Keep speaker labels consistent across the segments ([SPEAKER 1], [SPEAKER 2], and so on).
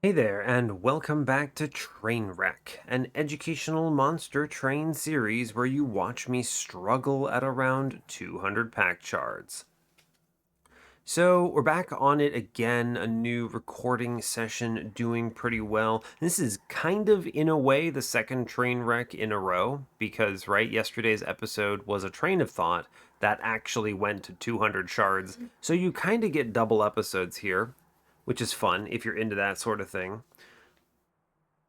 [SPEAKER 1] Hey there, and welcome back to Trainwreck, an educational monster train series where you watch me struggle at around 200 Pact Shards. So, we're back on it again, a new recording session doing pretty well. This is kind of, in a way, the second Trainwreck in a row, because, right, yesterday's episode was a train of thought that actually went to 200 shards, so you kind of get double episodes here, which is fun if you're into that sort of thing.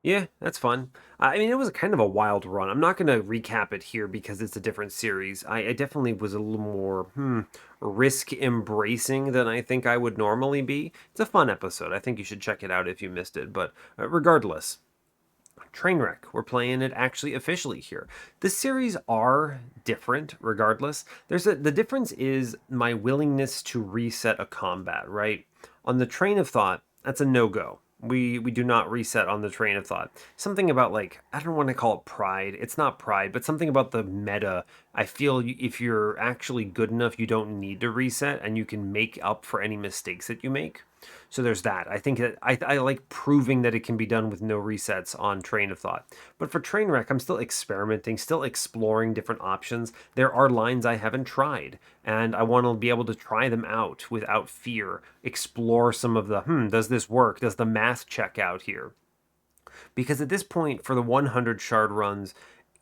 [SPEAKER 1] Yeah, that's fun. I mean, it was kind of a wild run. I'm not going to recap it here because it's a different series. I definitely was a little more risk embracing than I think I would normally be. It's a fun episode. I think you should check it out if you missed it. But regardless, Trainwreck, we're playing it actually officially here. This series are different regardless. The difference is my willingness to reset a combat, right? On the train of thought, that's a no-go. We do not reset on the train of thought. Something about, like, I don't want to call it pride. It's not pride, but something about the meta. I feel if you're actually good enough, you don't need to reset and you can make up for any mistakes that you make. So there's that. I think that I like proving that it can be done with no resets on Train of Thought. But for Trainwreck, I'm still experimenting, still exploring different options. There are lines I haven't tried, and I want to be able to try them out without fear. Explore some of the, does this work? Does the math check out here? Because at this point, for the 100 shard runs,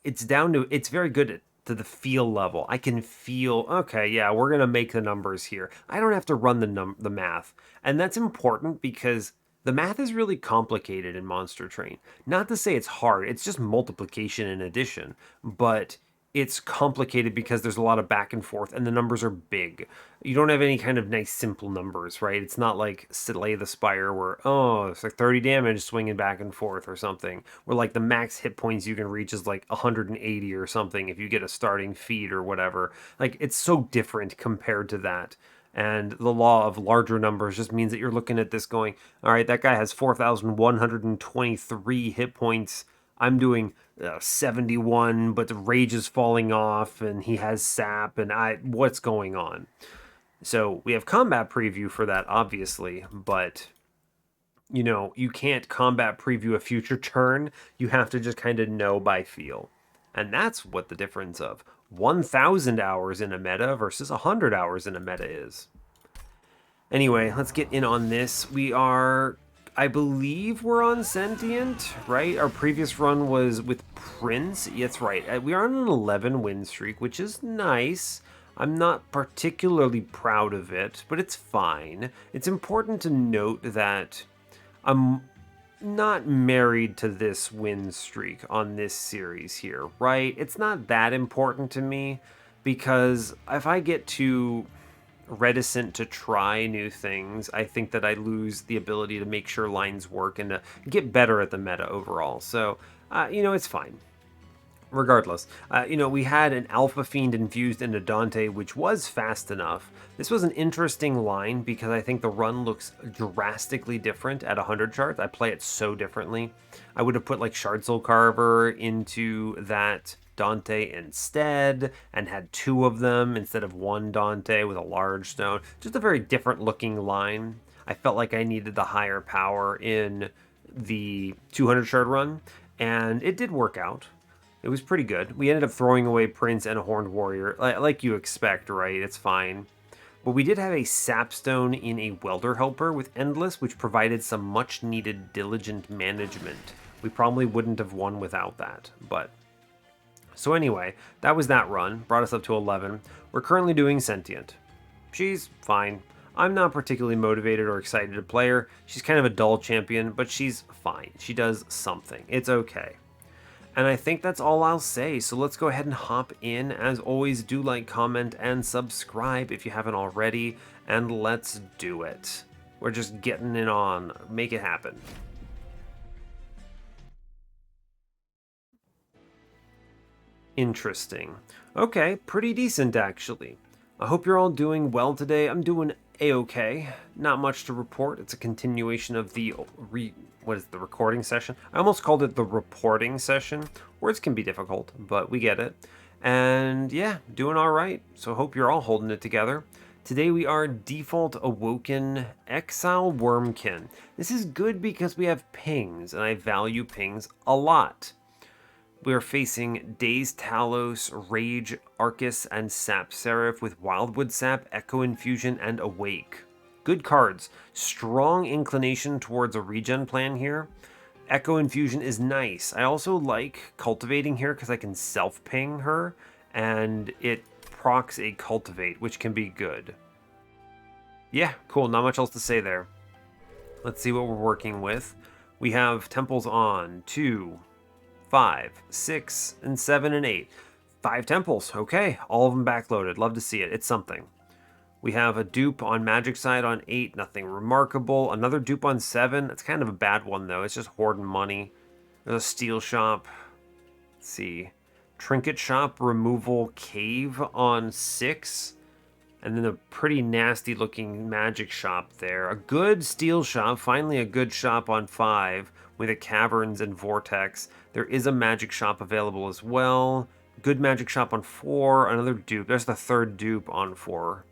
[SPEAKER 1] it's very good to the feel level. I can feel, okay, yeah, we're going to make the numbers here. I don't have to run the math. And that's important because the math is really complicated in Monster Train. Not to say it's hard, it's just multiplication and addition, but it's complicated because there's a lot of back and forth and the numbers are big. You don't have any kind of nice simple numbers, right? It's not like Slay the Spire where, oh, it's like 30 damage swinging back and forth or something. Where like the max hit points you can reach is like 180 or something if you get a starting feed or whatever. Like it's so different compared to that. And the law of larger numbers just means that you're looking at this going, all right, that guy has 4,123 hit points. I'm doing 71, but the rage is falling off and he has sap and what's going on? So we have combat preview for that, obviously, but you can't combat preview a future turn. You have to just kind of know by feel. And that's what the difference of 1,000 hours in a meta versus 100 hours in a meta is. Anyway, let's get in on this. I believe we're on Sentient, right? Our previous run was with Prince. Yeah, that's right. We are on an 11 win streak, which is nice. I'm not particularly proud of it, but it's fine. It's important to note that I'm not married to this win streak on this series here, right? It's not that important to me because if I get too reticent to try new things, I think that I lose the ability to make sure lines work and to get better at the meta overall. So, it's fine. Regardless, we had an Alpha Fiend infused into Dante, which was fast enough. This was an interesting line because I think the run looks drastically different at 100 shards. I play it so differently. I would have put like Shard Soul Carver into that Dante instead and had two of them instead of one Dante with a large stone. Just a very different looking line. I felt like I needed the higher power in the 200 shard run, and it did work out. It was pretty good. We ended up throwing away Prince and a Horned Warrior, like you expect, right? It's fine. But we did have a Sapstone in a Welder Helper with Endless, which provided some much-needed diligent management. We probably wouldn't have won without that, but... So anyway, that was that run, brought us up to 11. We're currently doing Sentient. She's fine. I'm not particularly motivated or excited to play her. She's kind of a dull champion, but she's fine. She does something. It's okay. And I think that's all I'll say, so let's go ahead and hop in. As always, do like, comment, and subscribe if you haven't already, and let's do it. We're just getting it on. Make it happen. Interesting. Okay, pretty decent actually. I hope you're all doing well today. I'm doing a-okay. Not much to report. It's a continuation of the recording session? I almost called it the reporting session. Words can be difficult, but we get it. And yeah, doing all right. So hope you're all holding it together. Today we are default Awoken Exile Wurmkin. This is good because we have pings, and I value pings a lot. We are facing Dazed Talos, Rage Arcus, and Sap Seraph with Wildwood Sap, Echo Infusion, and Awake. Good cards. Strong inclination towards a regen plan here. Echo Infusion is nice. I also like Cultivating here because I can self-ping her, and it procs a Cultivate, which can be good. Yeah, cool. Not much else to say there. Let's see what we're working with. We have temples on 2, 5, 6, and 7, and 8. 5 temples. Okay, all of them backloaded. Love to see it. It's something. We have a dupe on Magic side on 8. Nothing remarkable. Another dupe on 7. That's kind of a bad one, though. It's just hoarding money. There's a steel shop. Let's see. Trinket shop, removal, cave on 6. And then a pretty nasty looking magic shop there. A good steel shop, finally a good shop on 5 with a caverns and vortex. There is a magic shop available as well. Good magic shop on 4, another dupe. There's the third dupe on 4.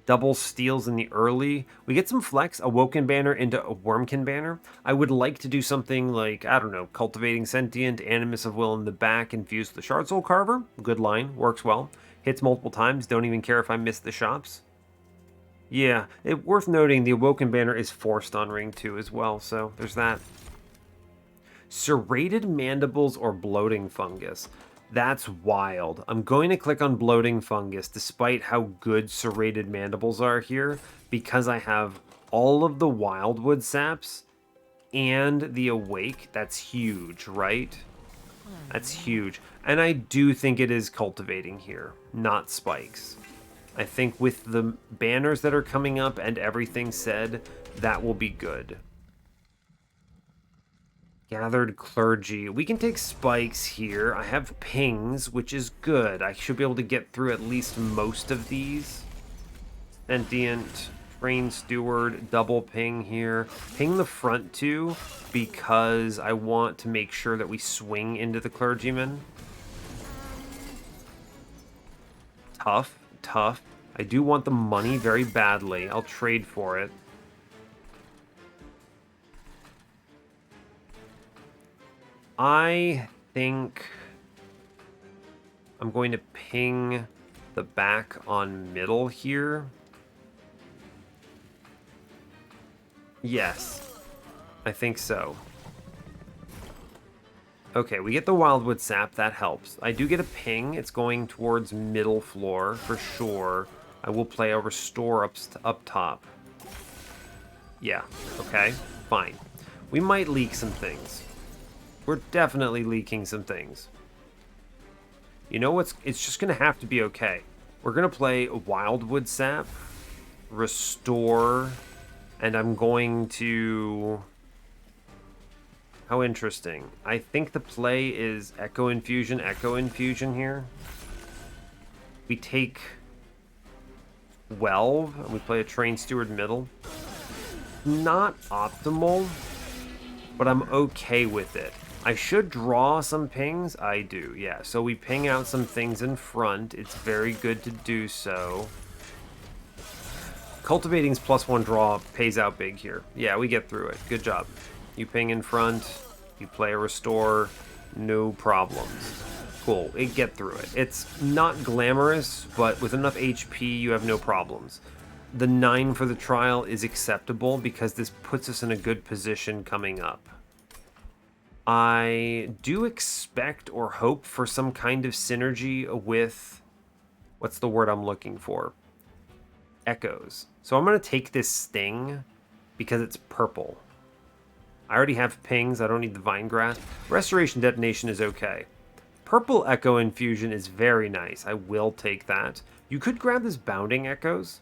[SPEAKER 1] Double steals in the early. We get some flex, Awoken banner into a Wurmkin banner. I would like to do something like, I don't know, Cultivating Sentient, Animus of Will in the back, infused with the Shard Soul Carver. Good line, works well. Hits multiple times, don't even care if I miss the shops. Yeah, worth noting the Awoken banner is forced on Ring 2 as well, so there's that. Serrated Mandibles or Bloating Fungus. That's wild. I'm going to click on Bloating Fungus despite how good Serrated Mandibles are here because I have all of the Wildwood Saps and the Awake. That's huge, right? That's huge. And I do think it is Cultivating here, not Spikes. I think with the banners that are coming up and everything said, that will be good. Gathered Clergy. We can take Spikes here. I have pings, which is good. I should be able to get through at least most of these. Sentient, Train Steward, double ping here. Ping the front two because I want to make sure that we swing into the Clergyman. Tough, tough. I do want the money very badly. I'll trade for it. I think I'm going to ping the back on middle here. Yes, I think so. Okay, we get the Wildwood Sap, that helps. I do get a ping, it's going towards middle floor for sure. I will play a Restore up top. Yeah, okay, fine. We might leak some things. We're definitely leaking some things. You know what's... It's just going to have to be okay. We're going to play Wildwood Sap, Restore, and I'm going to... How interesting. I think the play is Echo Infusion here. We take Welve, and we play a Train Steward middle. Not optimal, but I'm okay with it. I should draw some pings. I do, yeah. So we ping out some things in front. It's very good to do so. Cultivating's +1 draw pays out big here. Yeah, we get through it. Good job. You ping in front. You play a Restore. No problems. Cool. We get through it. It's not glamorous, but with enough HP, you have no problems. The 9 for the trial is acceptable because this puts us in a good position coming up. I do expect or hope for some kind of synergy with, what's the word I'm looking for? Echoes. So I'm going to take this Sting because it's purple. I already have pings. I don't need the Vine Grass. Restoration Detonation is okay. Purple Echo Infusion is very nice. I will take that. You could grab this Bounding Echoes,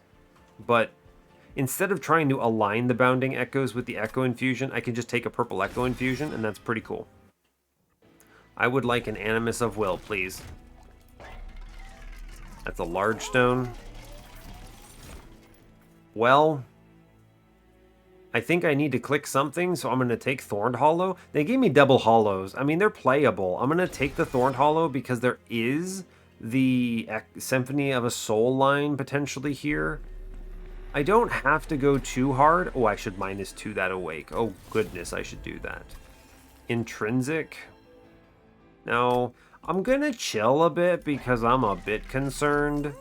[SPEAKER 1] but instead of trying to align the Bounding Echoes with the Echo Infusion, I can just take a Purple Echo Infusion, and that's pretty cool. I would like an Animus of Will, please. That's a large stone. Well, I think I need to click something, so I'm going to take Thorned Hollow. They gave me double hollows. I mean, they're playable. I'm going to take the Thorned Hollow because there is the Symphony of a Soul line potentially here. I don't have to go too hard. Oh, I should -2 that Awake. Oh, goodness, I should do that. Intrinsic. No, I'm gonna chill a bit because I'm a bit concerned.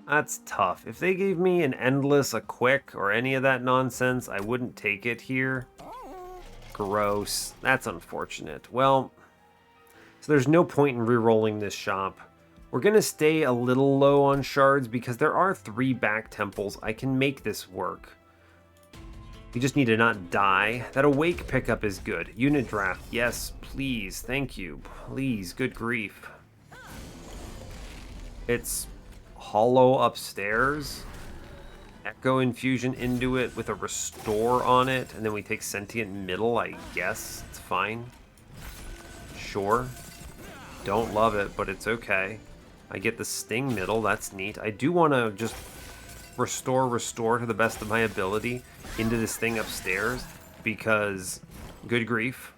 [SPEAKER 1] That's tough. If they gave me an Endless, a Quick, or any of that nonsense, I wouldn't take it here. Gross. That's unfortunate. Well, so there's no point in re-rolling this shop. We're going to stay a little low on shards because there are 3 back temples. I can make this work. You just need to not die. That Awake pickup is good. Unit draft. Yes, please. Thank you. Please. Good grief. It's hollow upstairs. Echo infusion into it with a restore on it. And then we take sentient middle, I guess. It's fine. Sure. Don't love it, but it's okay. I get the sting middle. That's neat. I do want to just restore to the best of my ability into this thing upstairs because good grief.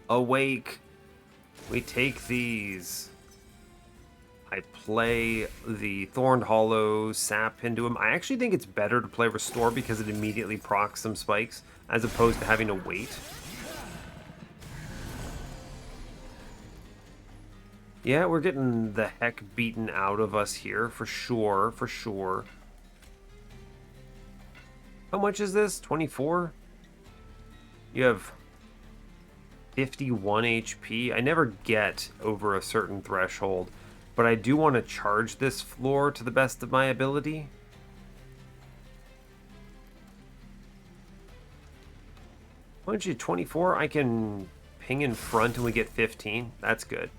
[SPEAKER 1] Awake. We take these. I play the Thorned Hollow sap into him. I actually think it's better to play restore because it immediately procs some spikes as opposed to having to wait. Yeah, we're getting the heck beaten out of us here, for sure, for sure. How much is this? 24? You have 51 HP. I never get over a certain threshold, but I do want to charge this floor to the best of my ability. Why don't you 24? I can ping in front and we get 15. That's good.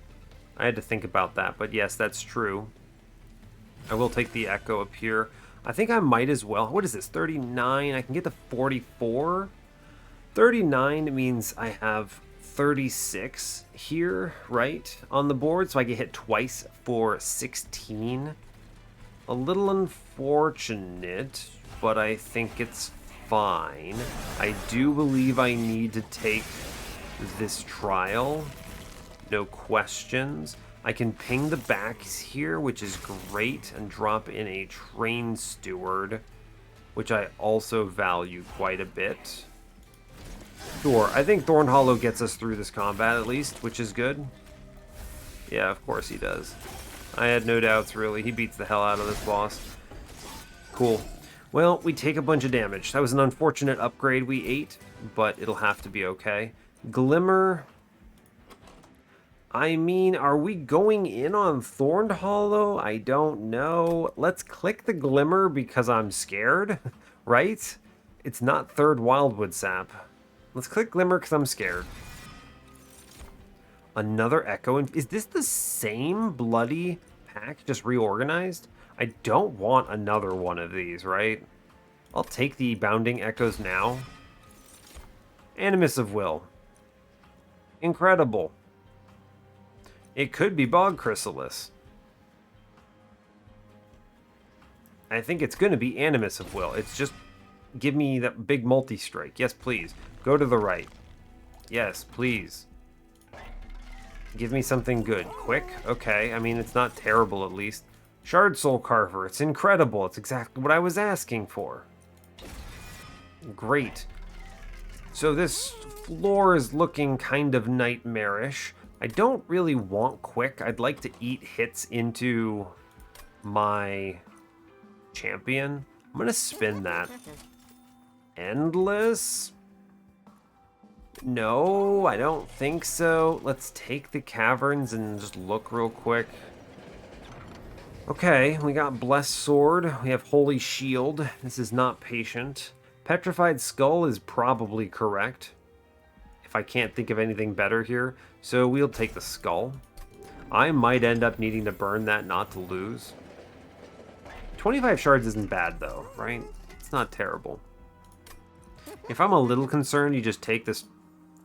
[SPEAKER 1] I had to think about that, but yes, that's true. I will take the Echo up here. I think I might as well. What is this? 39? I can get the 44. 39 means I have 36 here, right, on the board, so I get hit twice for 16. A little unfortunate, but I think it's fine. I do believe I need to take this trial. No questions. I can ping the backs here, which is great, and drop in a Train Steward, which I also value quite a bit. Sure, I think Thorned Hollow gets us through this combat at least, which is good. Yeah, of course he does. I had no doubts, really. He beats the hell out of this boss. Cool. Well, we take a bunch of damage. That was an unfortunate upgrade we ate, but it'll have to be okay. Glimmer. I mean, are we going in on Thorned Hollow? I don't know. Let's click the Glimmer because I'm scared, right? It's not third Wildwood Sap. Let's click Glimmer because I'm scared. Another Echo. Is this the same bloody pack, just reorganized? I don't want another one of these, right? I'll take the Bounding Echoes now. Animus of Will. Incredible. It could be Bog Chrysalis. I think it's going to be Animus of Will. It's just, give me that big multi-strike. Yes, please. Go to the right. Yes, please. Give me something good. Quick? Okay. I mean, it's not terrible, at least. Shard Soul Carver. It's incredible. It's exactly what I was asking for. Great. So this floor is looking kind of nightmarish. I don't really want quick. I'd like to eat hits into my champion. I'm going to spin that. Endless? No, I don't think so. Let's take the caverns and just look real quick. Okay, we got Blessed Sword. We have Holy Shield. This is not patient. Petrified Skull is probably correct, if I can't think of anything better here. So we'll take the skull. I might end up needing to burn that not to lose. 25 shards isn't bad though, right? It's not terrible. If I'm a little concerned, you just take this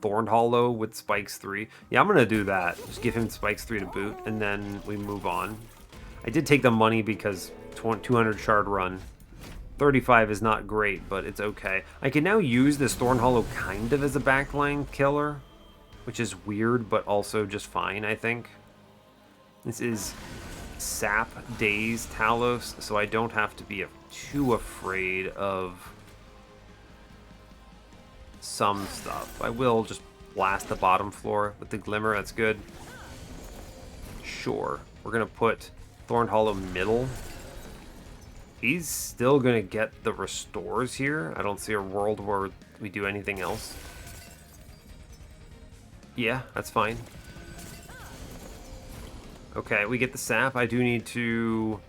[SPEAKER 1] Thorned Hollow with Spikes 3. Yeah, I'm going to do that. Just give him Spikes 3 to boot, and then we move on. I did take the money because 200 shard run. 35 is not great, but it's okay. I can now use this Thorned Hollow kind of as a backline killer, which is weird, but also just fine, I think. This is Sap Days Talos, so I don't have to be too afraid of some stuff. I will just blast the bottom floor with the Glimmer, that's good. Sure. We're going to put Thorned Hollow middle. He's still going to get the restores here. I don't see a world where we do anything else. Yeah, that's fine. Okay, we get the sap. I do need to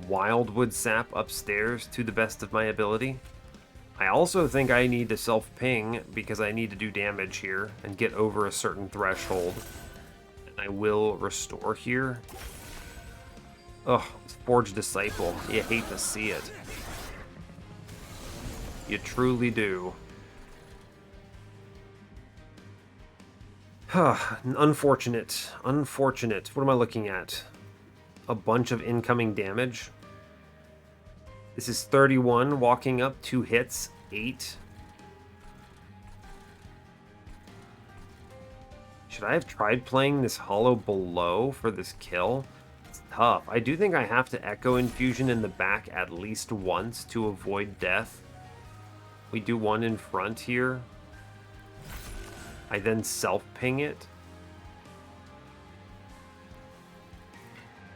[SPEAKER 1] Wildwood sap upstairs to the best of my ability. I also think I need to self-ping because I need to do damage here and get over a certain threshold. And I will restore here. Ugh, Forged Disciple. You hate to see it. You truly do. Unfortunate. Unfortunate. What am I looking at? A bunch of incoming damage. This is 31, walking up, 2 hits, 8. Should I have tried playing this hollow below for this kill? It's tough. I do think I have to Echo Infusion in the back at least once to avoid death. We do one in front here. I then self-ping it.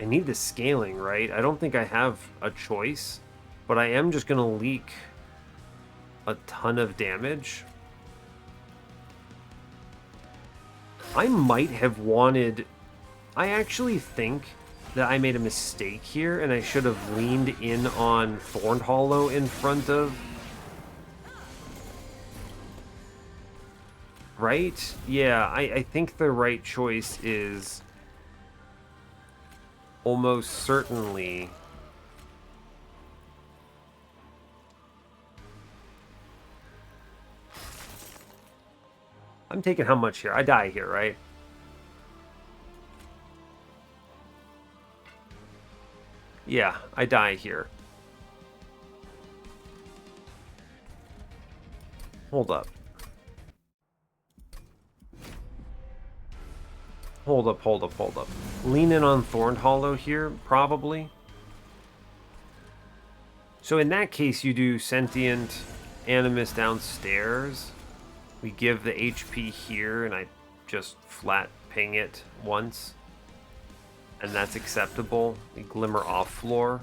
[SPEAKER 1] I need the scaling, right? I don't think I have a choice, but I am just going to leak a ton of damage. I might have wanted... I actually think that I made a mistake here, and I should have leaned in on Thorned Hollow in front of... Right? Yeah, I think the right choice is almost certainly... I'm taking how much here? I die here, right? Yeah, I die here. Hold up. Hold up, hold up, hold up. Lean in on Thorned Hollow here, probably. So in that case, you do Sentient Animus downstairs. We give the HP here, and I just flat ping it once. And that's acceptable. We Glimmer off floor.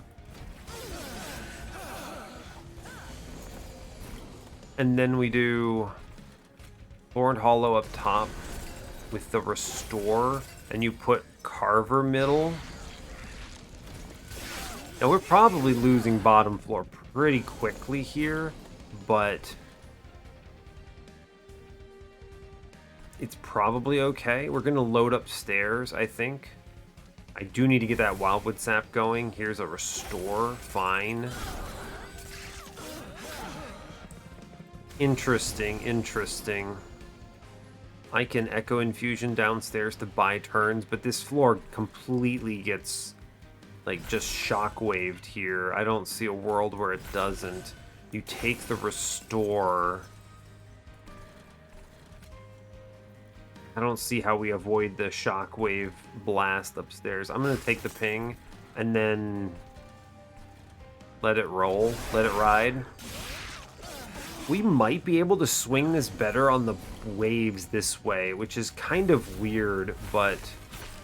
[SPEAKER 1] And then we do Thorned Hollow up top with the restore, and you put Carver middle. Now we're probably losing bottom floor pretty quickly here, but it's probably okay. We're gonna load upstairs, I think. I do need to get that Wildwood Sap going. Here's a restore, fine. Interesting, interesting. I can Echo Infusion downstairs to buy turns, but this floor completely gets, like, just shockwaved here. I don't see a world where it doesn't. You take the restore. I don't see how we avoid the shockwave blast upstairs. I'm going to take the ping and then let it roll, let it ride. We might be able to swing this better on the waves this way, which is kind of weird, but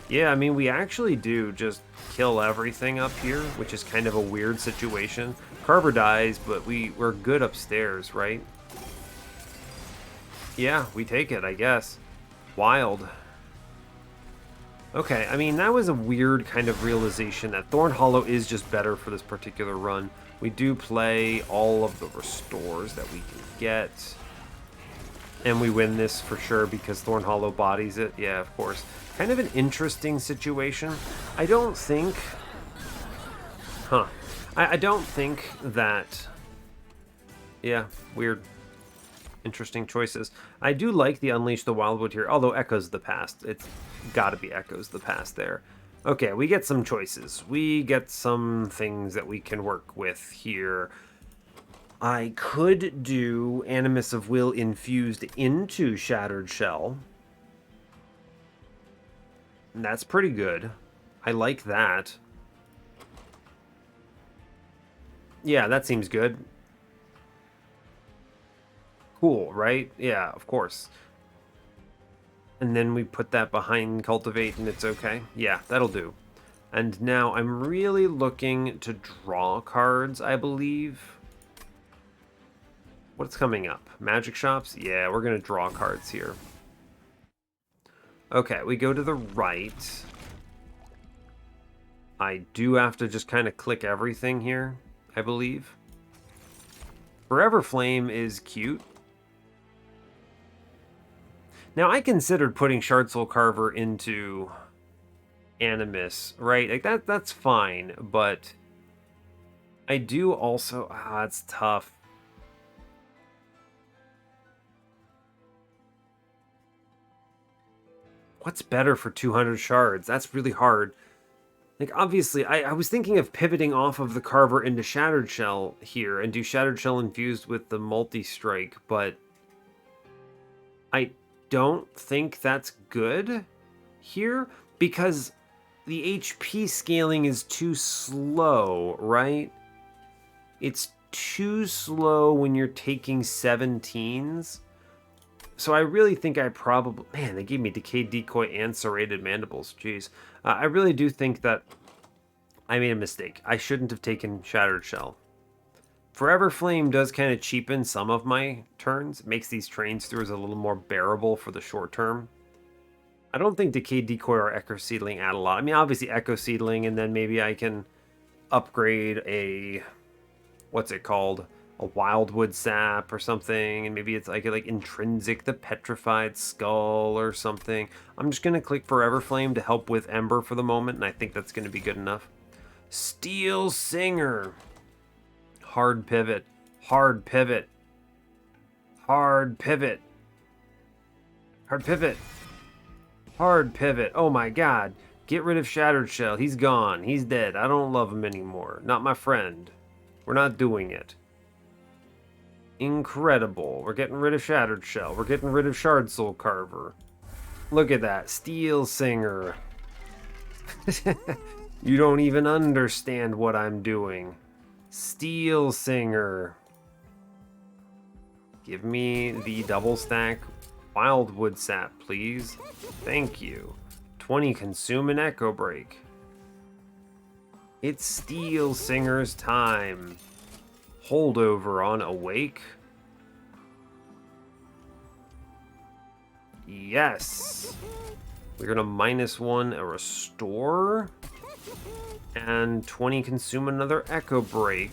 [SPEAKER 1] yeah, I mean, we actually do just kill everything up here, which is kind of a weird situation. Carver dies, but we're good upstairs, right? Yeah, we take it, I guess. Wild. Okay, I mean, that was a weird kind of realization that Thorned Hollow is just better for this particular run. We do play all of the restores that we can get. And we win this for sure because Thorned Hollow bodies it. Yeah, of course. Kind of an interesting situation. I don't think... I don't think that... Yeah, weird. Interesting choices. I do like the Unleash the Wildwood here, although Echoes the Past. It's gotta be Echoes the Past there. Okay, we get some choices. We get some things that we can work with here. I could do Animus of Will infused into Shattered Shell. That's pretty good. I like that. Yeah, that seems good. Cool, right? Yeah, of course. And then we put that behind Cultivate and it's okay. Yeah, that'll do. And now I'm really looking to draw cards, I believe. What's coming up? Magic shops? Yeah, we're going to draw cards here. Okay, we go to the right. I do have to just kind of click everything here, I believe. Forever Flame is cute. Now, I considered putting Shard Soul Carver into Animus, right? Like that's fine, but I do also... it's tough. What's better for 200 shards? That's really hard. Like, obviously, I was thinking of pivoting off of the Carver into Shattered Shell here and do Shattered Shell infused with the multi-strike, but I don't think that's good here because the HP scaling is too slow, right? It's too slow when you're taking 17s. So I really think I probably... Man, they gave me Decayed Decoy and Serrated Mandibles. Jeez. I really do think that I made a mistake. I shouldn't have taken Shattered Shell. Forever Flame does kind of cheapen some of my turns. It makes these trains through as a little more bearable for the short term. I don't think Decayed Decoy or Echo Seedling add a lot. I mean, obviously Echo Seedling, and then maybe I can upgrade a... What's it called? A Wildwood Sap or something, and maybe it's like Intrinsic, the Petrified Skull or something. I'm just going to click Forever Flame to help with Ember for the moment, and I think that's going to be good enough. Steelsinger. Hard pivot. Hard pivot. Hard pivot. Hard pivot. Hard pivot. Oh my god. Get rid of Shattered Shell. He's gone. He's dead. I don't love him anymore. Not my friend. We're not doing it. Incredible. We're getting rid of Shattered Shell. We're getting rid of Shard Soul Carver. Look at that. Steelsinger. You don't even understand what I'm doing. Steelsinger. Give me the double stack Wildwood Sap, please. Thank you. 20 Consume and Echo Break. It's Steelsinger's time. Holdover on Awake. Yes. We're gonna -1 a Restore. And 20 Consume another Echo Break.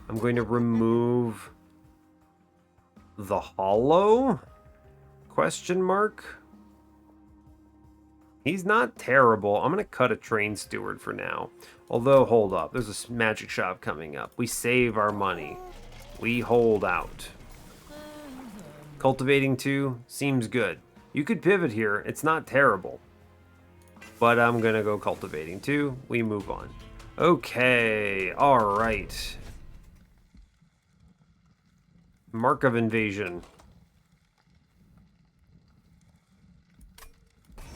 [SPEAKER 1] I'm going to remove the Hollow? Question mark? He's not terrible. I'm going to cut a Train Steward for now. Although, hold up. There's a magic shop coming up. We save our money. We hold out. Cultivating 2 seems good. You could pivot here. It's not terrible. But I'm going to go Cultivating 2. We move on. Okay. All right. Mark of Invasion.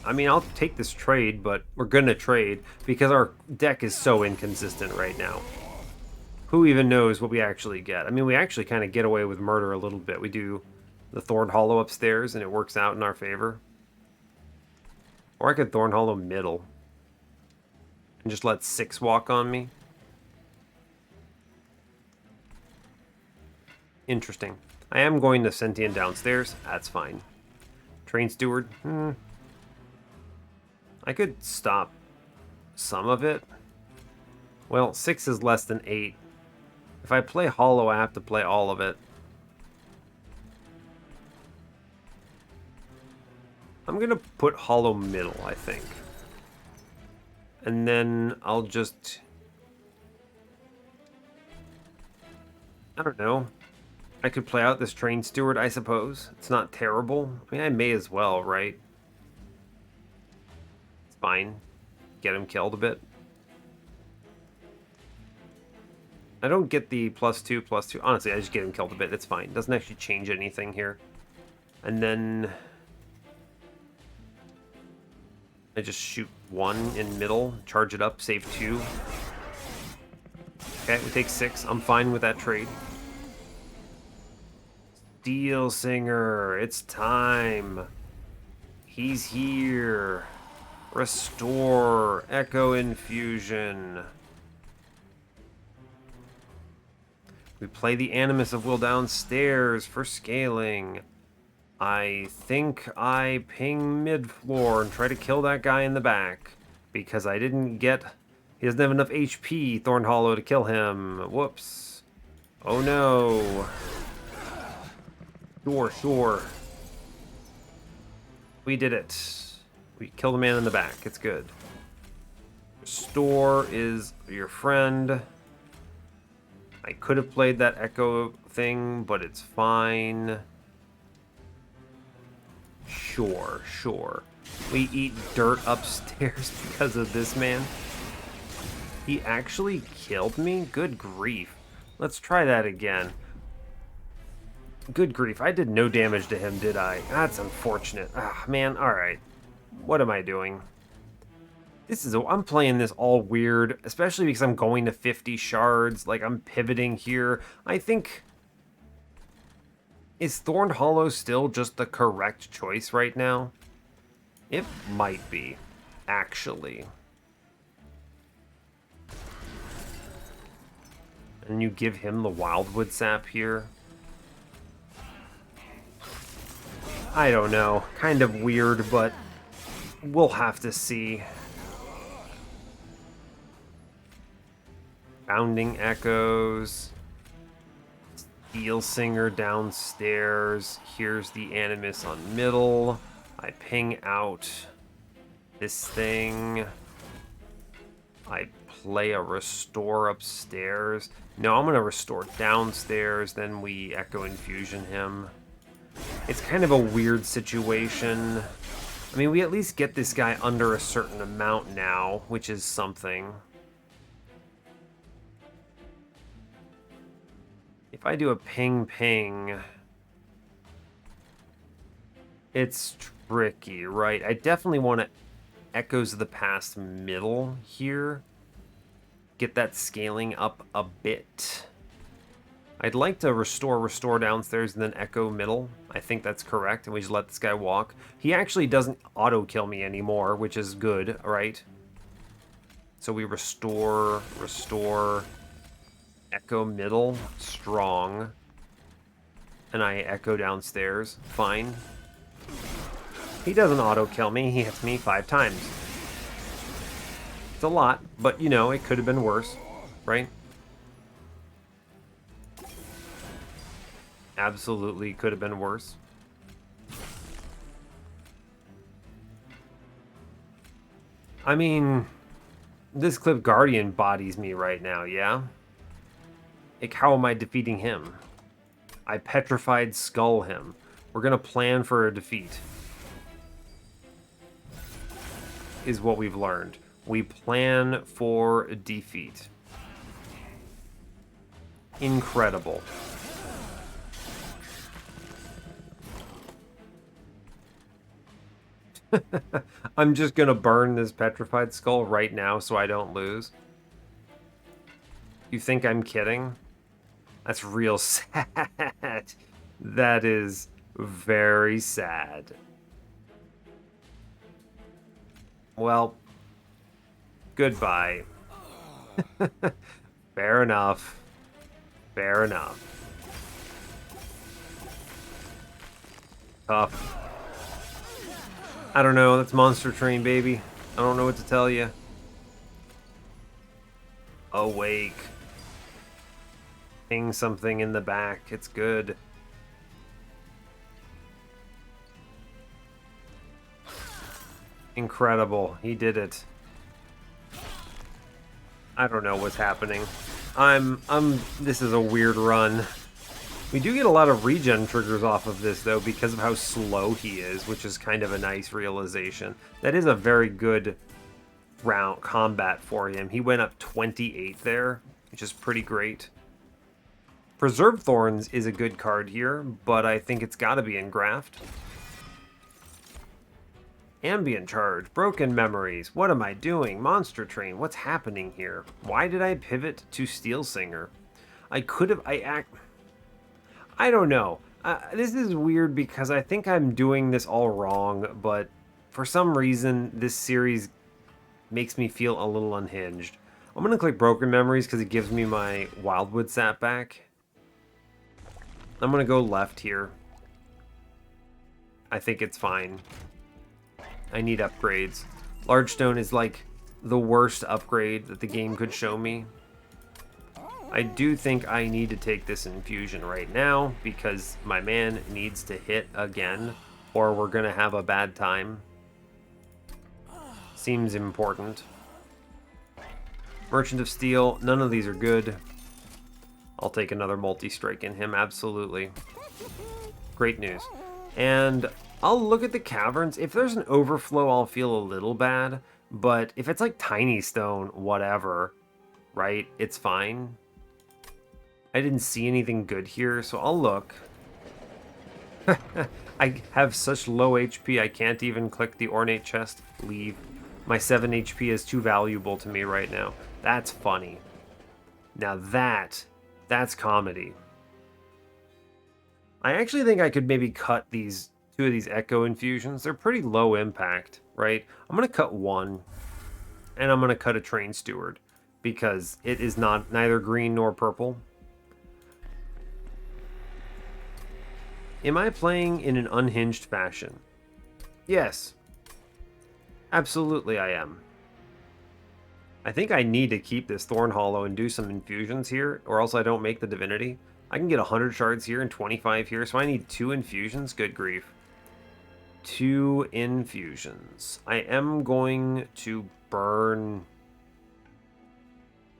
[SPEAKER 1] I mean, I'll take this trade, but we're going to trade because our deck is so inconsistent right now. Who even knows what we actually get? I mean, we actually kind of get away with murder a little bit. We do the Thorned Hollow upstairs, and it works out in our favor. Or I could Thorn Hollow middle. And just let 6 walk on me. Interesting. I am going to Sentient downstairs. That's fine. Train Steward. I could stop some of it. Well, 6 is less than 8. If I play Hollow, I have to play all of it. I'm going to put Hollow middle, I think. And then I'll just... I don't know. I could play out this Train Steward, I suppose. It's not terrible. I mean, I may as well, right? It's fine. Get him killed a bit. I don't get the +2/+2. Honestly, I just get him killed a bit. It's fine. It doesn't actually change anything here. And then... I just shoot 1 in middle, charge it up, save 2. Okay, we take 6. I'm fine with that trade. Steelsinger, it's time. He's here. Restore, Echo Infusion. We play the Animus of Will downstairs for scaling. I think I ping mid-floor and try to kill that guy in the back. Because I didn't get... He doesn't have enough HP, Thorned Hollow, to kill him. Whoops. Oh no. Sure. We did it. We killed the man in the back. It's good. Restore is your friend. I could have played that Echo thing, but it's fine. Sure. We eat dirt upstairs because of this man. He actually killed me? Good grief. Let's try that again. Good grief. I did no damage to him, did I? That's unfortunate. Ah, man. Alright. What am I doing? I'm playing this all weird, especially because I'm going to 50 shards. Like, I'm pivoting here. I think... Is Thorned Hollow still just the correct choice right now? It might be, actually. And you give him the Wildwood Sap here? I don't know. Kind of weird, but we'll have to see. Bounding Echoes. Steelsinger downstairs. Here's the Animus on middle. I ping out this thing. I play a Restore upstairs. No, I'm going to Restore downstairs. Then we Echo Infusion him. It's kind of a weird situation. I mean, we at least get this guy under a certain amount now, which is something. If I do a ping, it's tricky, right? I definitely want to Echoes of the Past middle here. Get that scaling up a bit. I'd like to restore downstairs and then Echo middle. I think that's correct, and we just let this guy walk. He actually doesn't auto-kill me anymore, which is good, right? So we restore, Echo middle, strong. And I Echo downstairs, fine. He doesn't auto-kill me, he hits me 5 times. It's a lot, but you know, it could have been worse, right? Absolutely could have been worse. I mean, this Clip Guardian bodies me right now, yeah? Like, how am I defeating him? I Petrified Skull him. We're gonna plan for a defeat. Is what we've learned. We plan for a defeat. Incredible. I'm just gonna burn this Petrified Skull right now so I don't lose. You think I'm kidding? That's real sad. That is very sad. Well, goodbye. Fair enough. Fair enough. Tough. I don't know, that's Monster Train, baby. I don't know what to tell you. Awake. Ping something in the back, it's good. Incredible, he did it. I don't know what's happening. This is a weird run. We do get a lot of regen triggers off of this, though, because of how slow he is, which is kind of a nice realization. That is a very good round combat for him. He went up 28 there, which is pretty great. Preserve Thorns is a good card here, but I think it's got to be in Graft. Ambient charge, broken memories. What am I doing? Monster train. What's happening here? Why did I pivot to Steelsinger? I could have. I don't know. This is weird because I think I'm doing this all wrong, but for some reason this series makes me feel a little unhinged. I'm gonna click broken memories because it gives me my wildwood sap back. I'm gonna go left here. I think it's fine. I need upgrades. Large stone is like the worst upgrade that the game could show me. I do think I need to take this infusion right now because my man needs to hit again or we're gonna have a bad time. Seems important. Merchant of Steel, none of these are good. I'll take another multi-strike in him, absolutely. Great news. And I'll look at the caverns. If there's an overflow, I'll feel a little bad. But if it's like tiny stone, whatever, right? It's fine. I didn't see anything good here, so I'll look. I have such low HP, I can't even click the ornate chest. Leave. My 7 HP is too valuable to me right now. That's funny. Now that's comedy. I actually think I could maybe cut these two of these echo infusions. They're pretty low impact, right? I'm gonna cut one, and I'm gonna cut a train steward because it is neither green nor purple. Am I playing in an unhinged fashion? Yes. Absolutely I am. I think I need to keep this Thorn Hollow and do some infusions here, or else I don't make the Divinity. I can get 100 shards here and 25 here, so I need 2 infusions. Good grief. 2 infusions. I am going to burn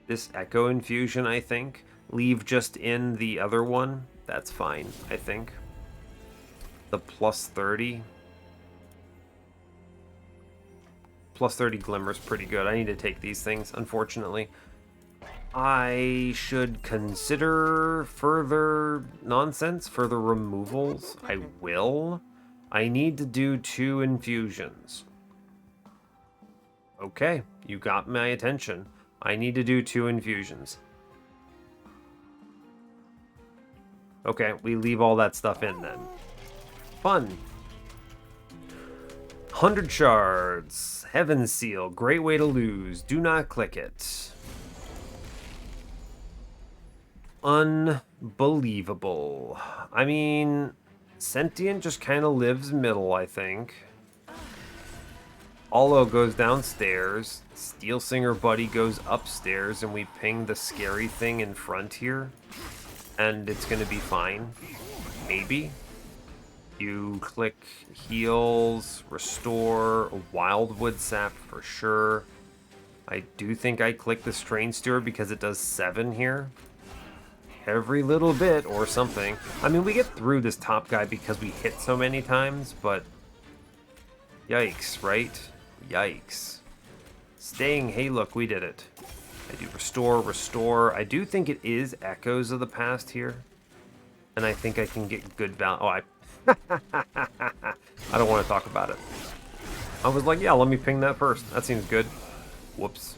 [SPEAKER 1] this Echo infusion, I think. Leave just in the other one. That's fine, I think. The plus 30. Plus 30 Glimmer's pretty good. I need to take these things, unfortunately. I should consider further nonsense, further removals. I will. I need to do 2 infusions. Okay, you got my attention. I need to do 2 infusions. Okay, we leave all that stuff in then. Fun. 100 shards. Heaven Seal. Great way to lose. Do not click it. Unbelievable. I mean, Sentient just kind of lives middle, I think. Olo goes downstairs. Steelsinger Buddy goes upstairs, and we ping the scary thing in front here. And it's going to be fine. Maybe. You click heals, restore, wildwood sap for sure. I do think I click the Train Steward because it does 7 here. Every little bit or something. I mean, we get through this top guy because we hit so many times, but yikes, right? Yikes. Staying, hey look, we did it. I do restore, restore. I do think it is Echoes of the Past here. And I think I can get good value. Oh, I don't want to talk about it. I was like, yeah, let me ping that first. That seems good. Whoops.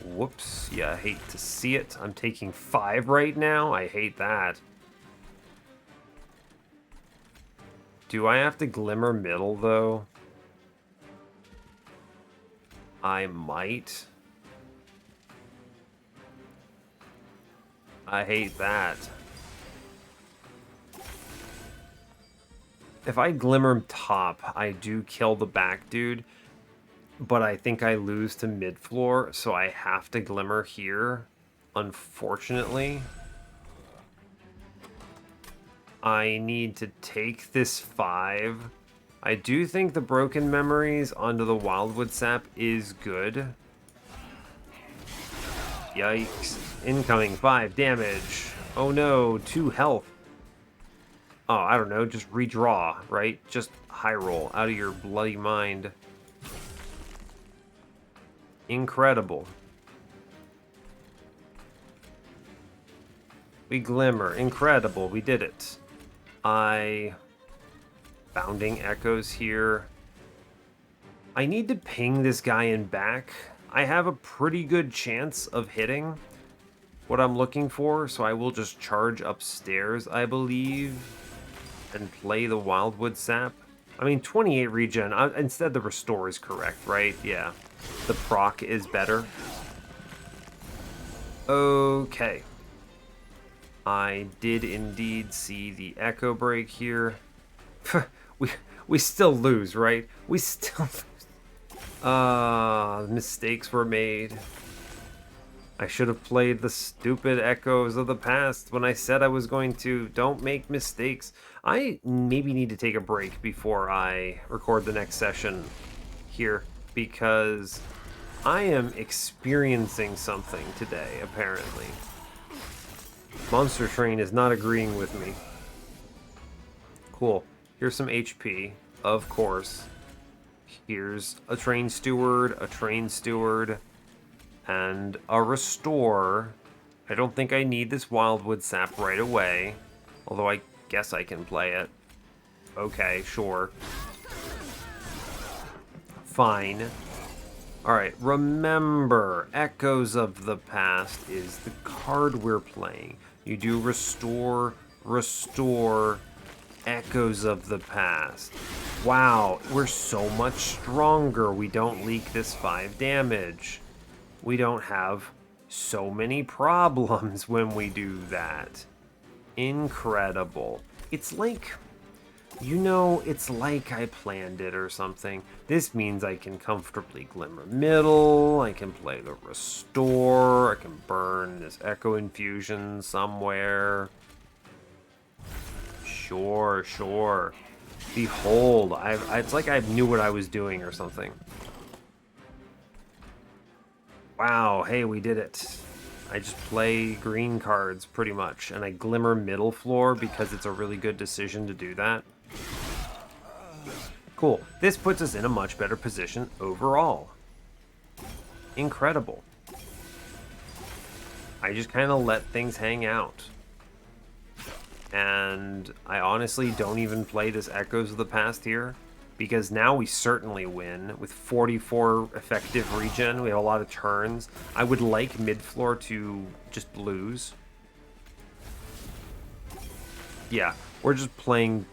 [SPEAKER 1] Whoops. Yeah, I hate to see it. I'm taking 5 right now. I hate that. Do I have to Glimmer middle, though? I might. I hate that. If I Glimmer top, I do kill the back dude, but I think I lose to mid-floor, so I have to Glimmer here, unfortunately. I need to take this 5. I do think the Broken Memories onto the Wildwood Sap is good. Yikes. Incoming 5 damage. Oh no, 2 health. Oh, I don't know, just redraw, right? Just high roll out of your bloody mind. Incredible. We Glimmer. Incredible. We did it. I Bounding Echoes here. I need to ping this guy in back. I have a pretty good chance of hitting what I'm looking for, so I will just charge upstairs, I believe, and play the Wildwood Sap. I mean, 28 regen. Instead, the Restore is correct, right? Yeah. The proc is better. Okay. I did indeed see the Echo Break here. we still lose, right? We still lose. Mistakes were made. I should have played the stupid Echoes of the Past when I said I was going to. Don't make mistakes. I maybe need to take a break before I record the next session here, because I am experiencing something today, apparently. Monster Train is not agreeing with me. Cool. Here's some HP, of course. Here's a Train Steward, and a Restore. I don't think I need this Wildwood Sap right away, although I guess I can play it. Okay, sure. Fine. Alright, remember, Echoes of the Past is the card we're playing. You do Restore, Echoes of the Past. Wow, we're so much stronger. We don't leak this 5 damage. We don't have so many problems when we do that. Incredible. It's like, you know, it's like I planned it or something. This means I can comfortably Glimmer Middle, I can play the Restore, I can burn this Echo Infusion somewhere. Sure. Behold, it's like I knew what I was doing or something. Wow, hey, we did it. I just play green cards, pretty much, and I Glimmer Middle Floor because it's a really good decision to do that. Cool. This puts us in a much better position overall. Incredible. I just kind of let things hang out. And I honestly don't even play this Echoes of the Past here, because now we certainly win with 44 effective regen. We have a lot of turns. I would like mid-floor to just lose. Yeah, we're just playing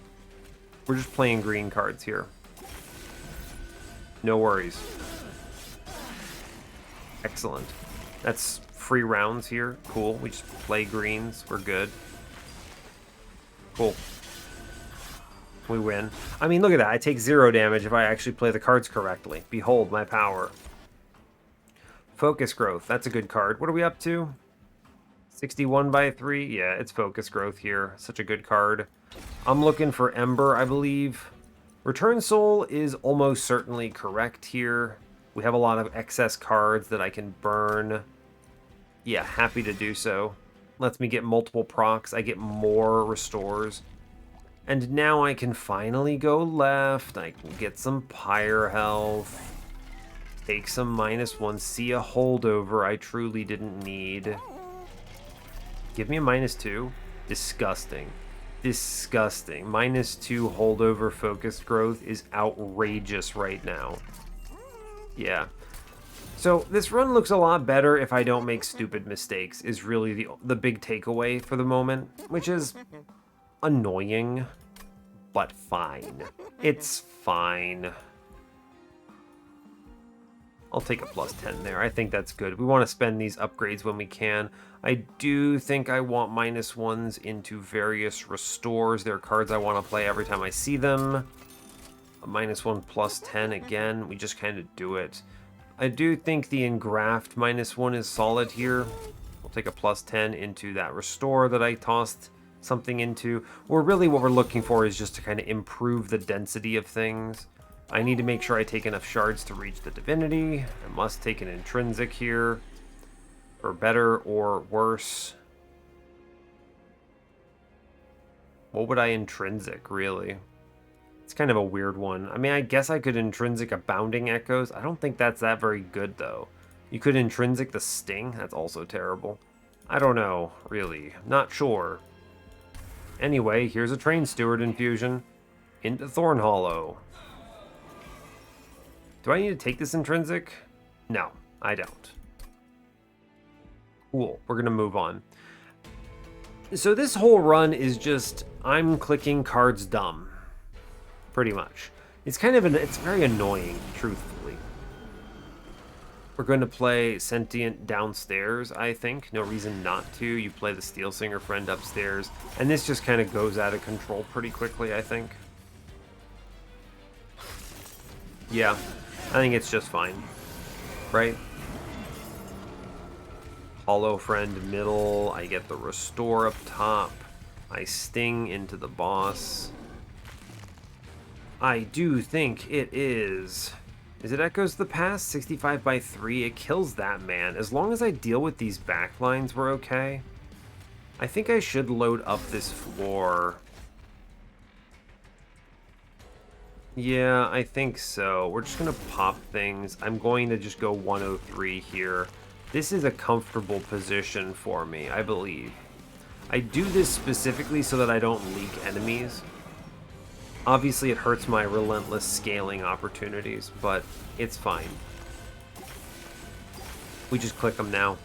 [SPEAKER 1] green cards here. No worries. Excellent. That's free rounds here. Cool. We just play greens. We're good. Cool. We win. I mean, look at that. I take 0 damage if I actually play the cards correctly. Behold my power. Focus Growth. That's a good card. What are we up to? 61 by 3? Yeah, it's Focus Growth here. Such a good card. I'm looking for Ember, I believe. Return Soul is almost certainly correct here. We have a lot of excess cards that I can burn. Yeah, happy to do so. Lets me get multiple procs. I get more restores. And now I can finally go left. I can get some Pyre health. Take some -1. See a holdover I truly didn't need. Give me a -2. Disgusting. Disgusting. -2 holdover focused growth is outrageous right now. Yeah. So this run looks a lot better if I don't make stupid mistakes, is really the big takeaway for the moment, which is annoying, but fine. It's fine. I'll take a +10 there. I think that's good. We want to spend these upgrades when we can. I do think I want -1s into various restores. They're cards I want to play every time I see them. A -1 +10 again. We just kind of do it. I do think the Engraft -1 is solid here. We'll take a +10 into that restore that I tossed something into. Or really what we're looking for is just to kind of improve the density of things. I need to make sure I take enough shards to reach the Divinity. I must take an Intrinsic here. For better or worse. What would I Intrinsic, really? It's kind of a weird one. I mean, I guess I could Intrinsic a Bounding Echoes. I don't think that's that very good, though. You could Intrinsic the Sting. That's also terrible. I don't know, really. Not sure. Anyway, here's a Train Steward infusion. Into Thorn Hollow. Do I need to take this intrinsic? No, I don't. Cool, we're gonna move on. So this whole run is just, I'm clicking cards dumb. Pretty much. It's kind of, it's very annoying, truthfully. We're going to play Sentient downstairs, I think. No reason not to. You play the Steelsinger friend upstairs. And this just kind of goes out of control pretty quickly, I think. Yeah, I think it's just fine. Right? Hollow friend middle. I get the restore up top. I sting into the boss. I do think it is... Is it Echoes the Past? 65 by 3. It kills that man. As long as I deal with these backlines, we're okay. I think I should load up this floor. Yeah, I think so. We're just going to pop things. I'm going to just go 103 here. This is a comfortable position for me, I believe. I do this specifically so that I don't leak enemies. Obviously, it hurts my relentless scaling opportunities, but it's fine. We just click them now.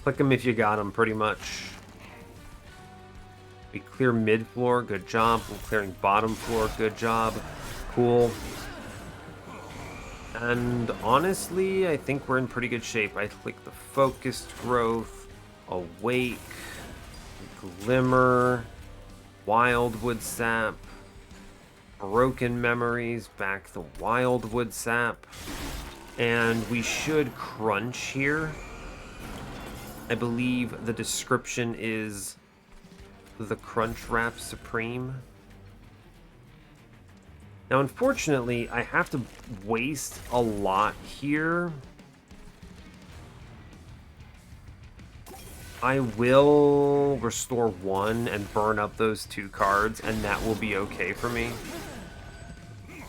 [SPEAKER 1] Click them if you got them, pretty much. We clear mid-floor, good job. We're clearing bottom floor, good job. Cool. And honestly, I think we're in pretty good shape. I click the Focused Growth, Awake, Glimmer, Wildwood Sap, Broken Memories, back the Wildwood Sap, and we should crunch here. I believe the description is the Crunch Wrap Supreme. Now, unfortunately, I have to waste a lot here. I will restore 1 and burn up those 2 cards, and that will be okay for me.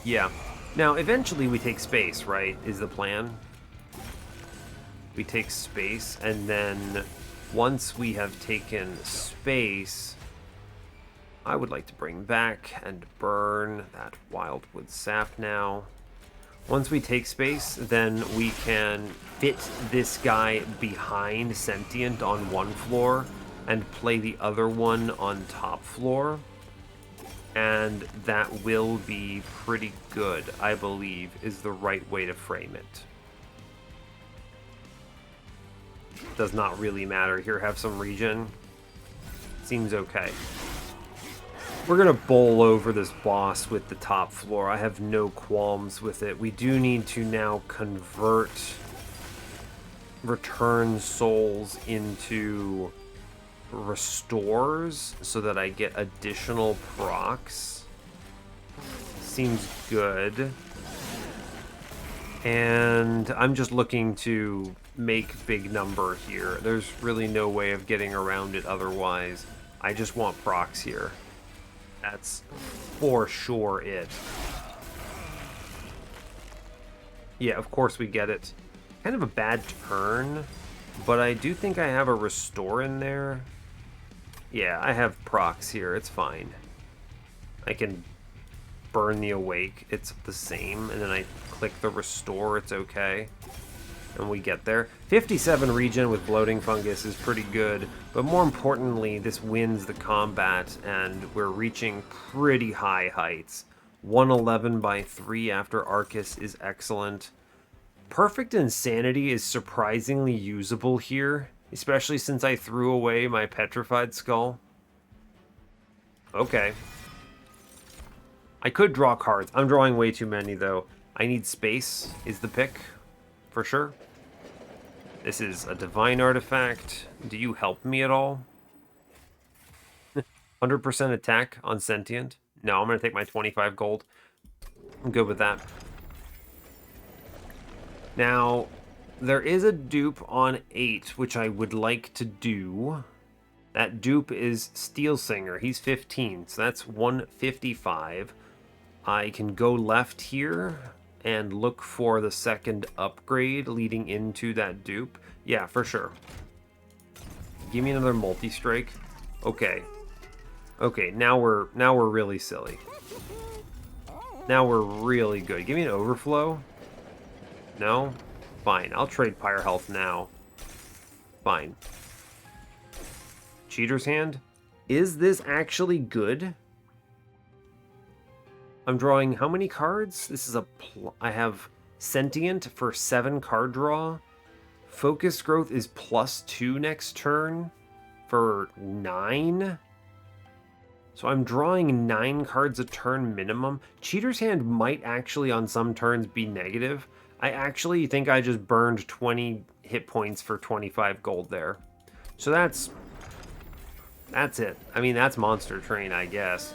[SPEAKER 1] Yeah. Now, eventually we take space, right, is the plan. We take space, and then once we have taken space, I would like to bring back and burn that Wildwood Sap now. Once we take space, then we can fit this guy behind Sentient on one floor and play the other one on top floor. And that will be pretty good, I believe, is the right way to frame it. Does not really matter. Here, have some regen. Seems okay. We're going to bowl over this boss with the top floor. I have no qualms with it. We do need to now convert return souls into restores so that I get additional procs. Seems good. And I'm just looking to make big number here. There's really no way of getting around it otherwise. I just want procs here. That's for sure it. Yeah, of course we get it. Kind of a bad turn, but I do think I have a restore in there. Yeah, I have procs here. It's fine. I can burn the awake. It's the same. And then I click the restore. It's okay. And we get there. 57 regen with bloating fungus is pretty good, but more importantly, this wins the combat, and we're reaching pretty high heights. 111 by 3 after Arcus is excellent. Perfect Insanity is surprisingly usable here, especially since I threw away my Petrified Skull. Okay. I could draw cards. I'm drawing way too many, though. I need space is the pick. For sure. This is a divine artifact. Do you help me at all? 100% attack on Sentient. No, I'm going to take my 25 gold. I'm good with that. Now, there is a dupe on 8, which I would like to do. That dupe is Steelsinger. He's 15, so that's 155. I can go left here and look for the second upgrade leading into that dupe. Yeah, for sure. Give me another multi-strike. Okay. Okay, now we're really silly. Now we're really good. Give me an overflow. No? Fine. I'll trade Pyre Health now. Fine. Cheater's Hand? Is this actually good? I'm drawing how many cards? This is I have Sentient for 7 card draw. Focus Growth is +2 next turn for 9. So I'm drawing 9 cards a turn minimum. Cheater's Hand might actually on some turns be negative. I actually think I just burned 20 hit points for 25 gold there. So that's it. I mean, that's Monster Train, I guess.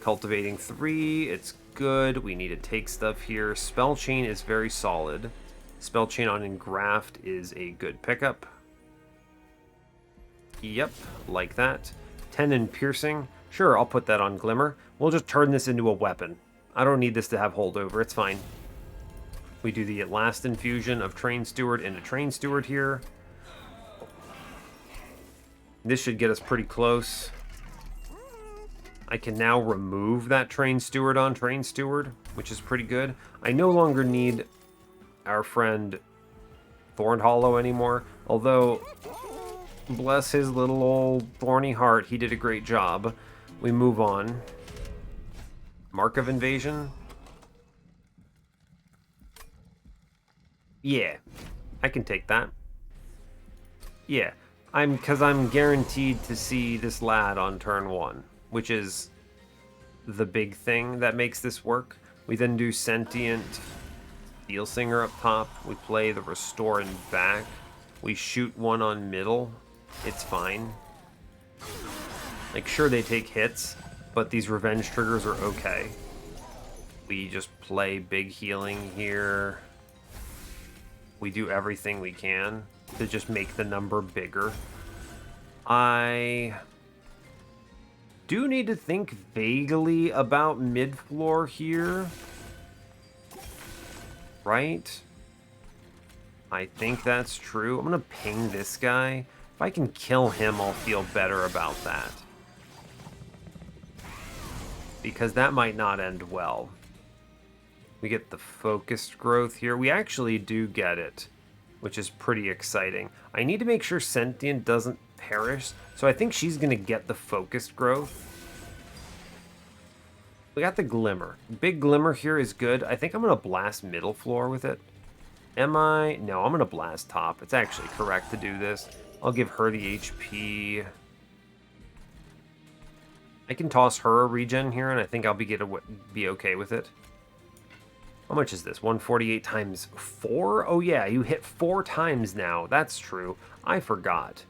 [SPEAKER 1] Cultivating 3, it's good. We need to take stuff here. Spell Chain is very solid. Spell Chain on Engraft is a good pickup. Yep, like that. 10 in Piercing. Sure, I'll put that on Glimmer. We'll just turn this into a weapon. I don't need this to have holdover, it's fine. We do the last infusion of Train Steward into Train Steward here. This should get us pretty close. I can now remove that Train Steward on Train Steward, which is pretty good. I no longer need our friend Thorned Hollow anymore, although, bless his little old thorny heart, he did a great job. We move on. Mark of Invasion? Yeah, I can take that. Yeah, because I'm guaranteed to see this lad on turn 1, which is the big thing that makes this work. We then do Sentient Steelsinger up top. We play the Restore and back. We shoot one on middle. It's fine. Like, sure, they take hits, but these revenge triggers are okay. We just play big healing here. We do everything we can to just make the number bigger. I do need to think vaguely about mid-floor here. Right? I think that's true. I'm going to ping this guy. If I can kill him, I'll feel better about that. Because that might not end well. We get the focused growth here. We actually do get it, which is pretty exciting. I need to make sure Sentient doesn't perish, so I think she's going to get the focused growth. We got the Glimmer. Big Glimmer here is good. I think I'm going to blast middle floor with it. Am I? No, I'm going to blast top. It's actually correct to do this. I'll give her the HP. I can toss her a regen here, and I think I'll be okay with it. How much is this? 148 times 4? Oh yeah, you hit 4 times now. That's true. I forgot.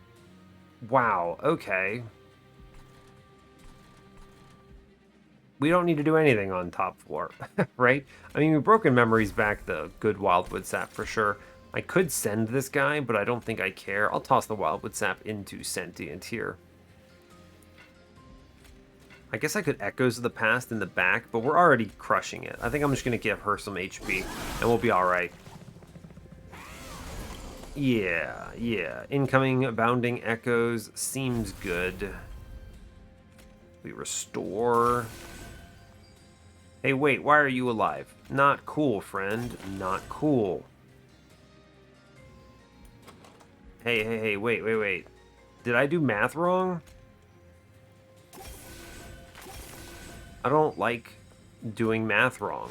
[SPEAKER 1] Wow, okay. We don't need to do anything on top floor, right? I mean, Broken Memory's back the good Wildwood Sap for sure. I could send this guy, but I don't think I care. I'll toss the Wildwood Sap into Sentient here. I guess I could Echoes of the Past in the back, but we're already crushing it. I think I'm just going to give her some HP, and we'll be alright. Yeah. Incoming Bounding Echoes seems good. We restore. Hey, wait, why are you alive? Not cool, friend. Not cool. Hey, wait. Did I do math wrong? I don't like doing math wrong.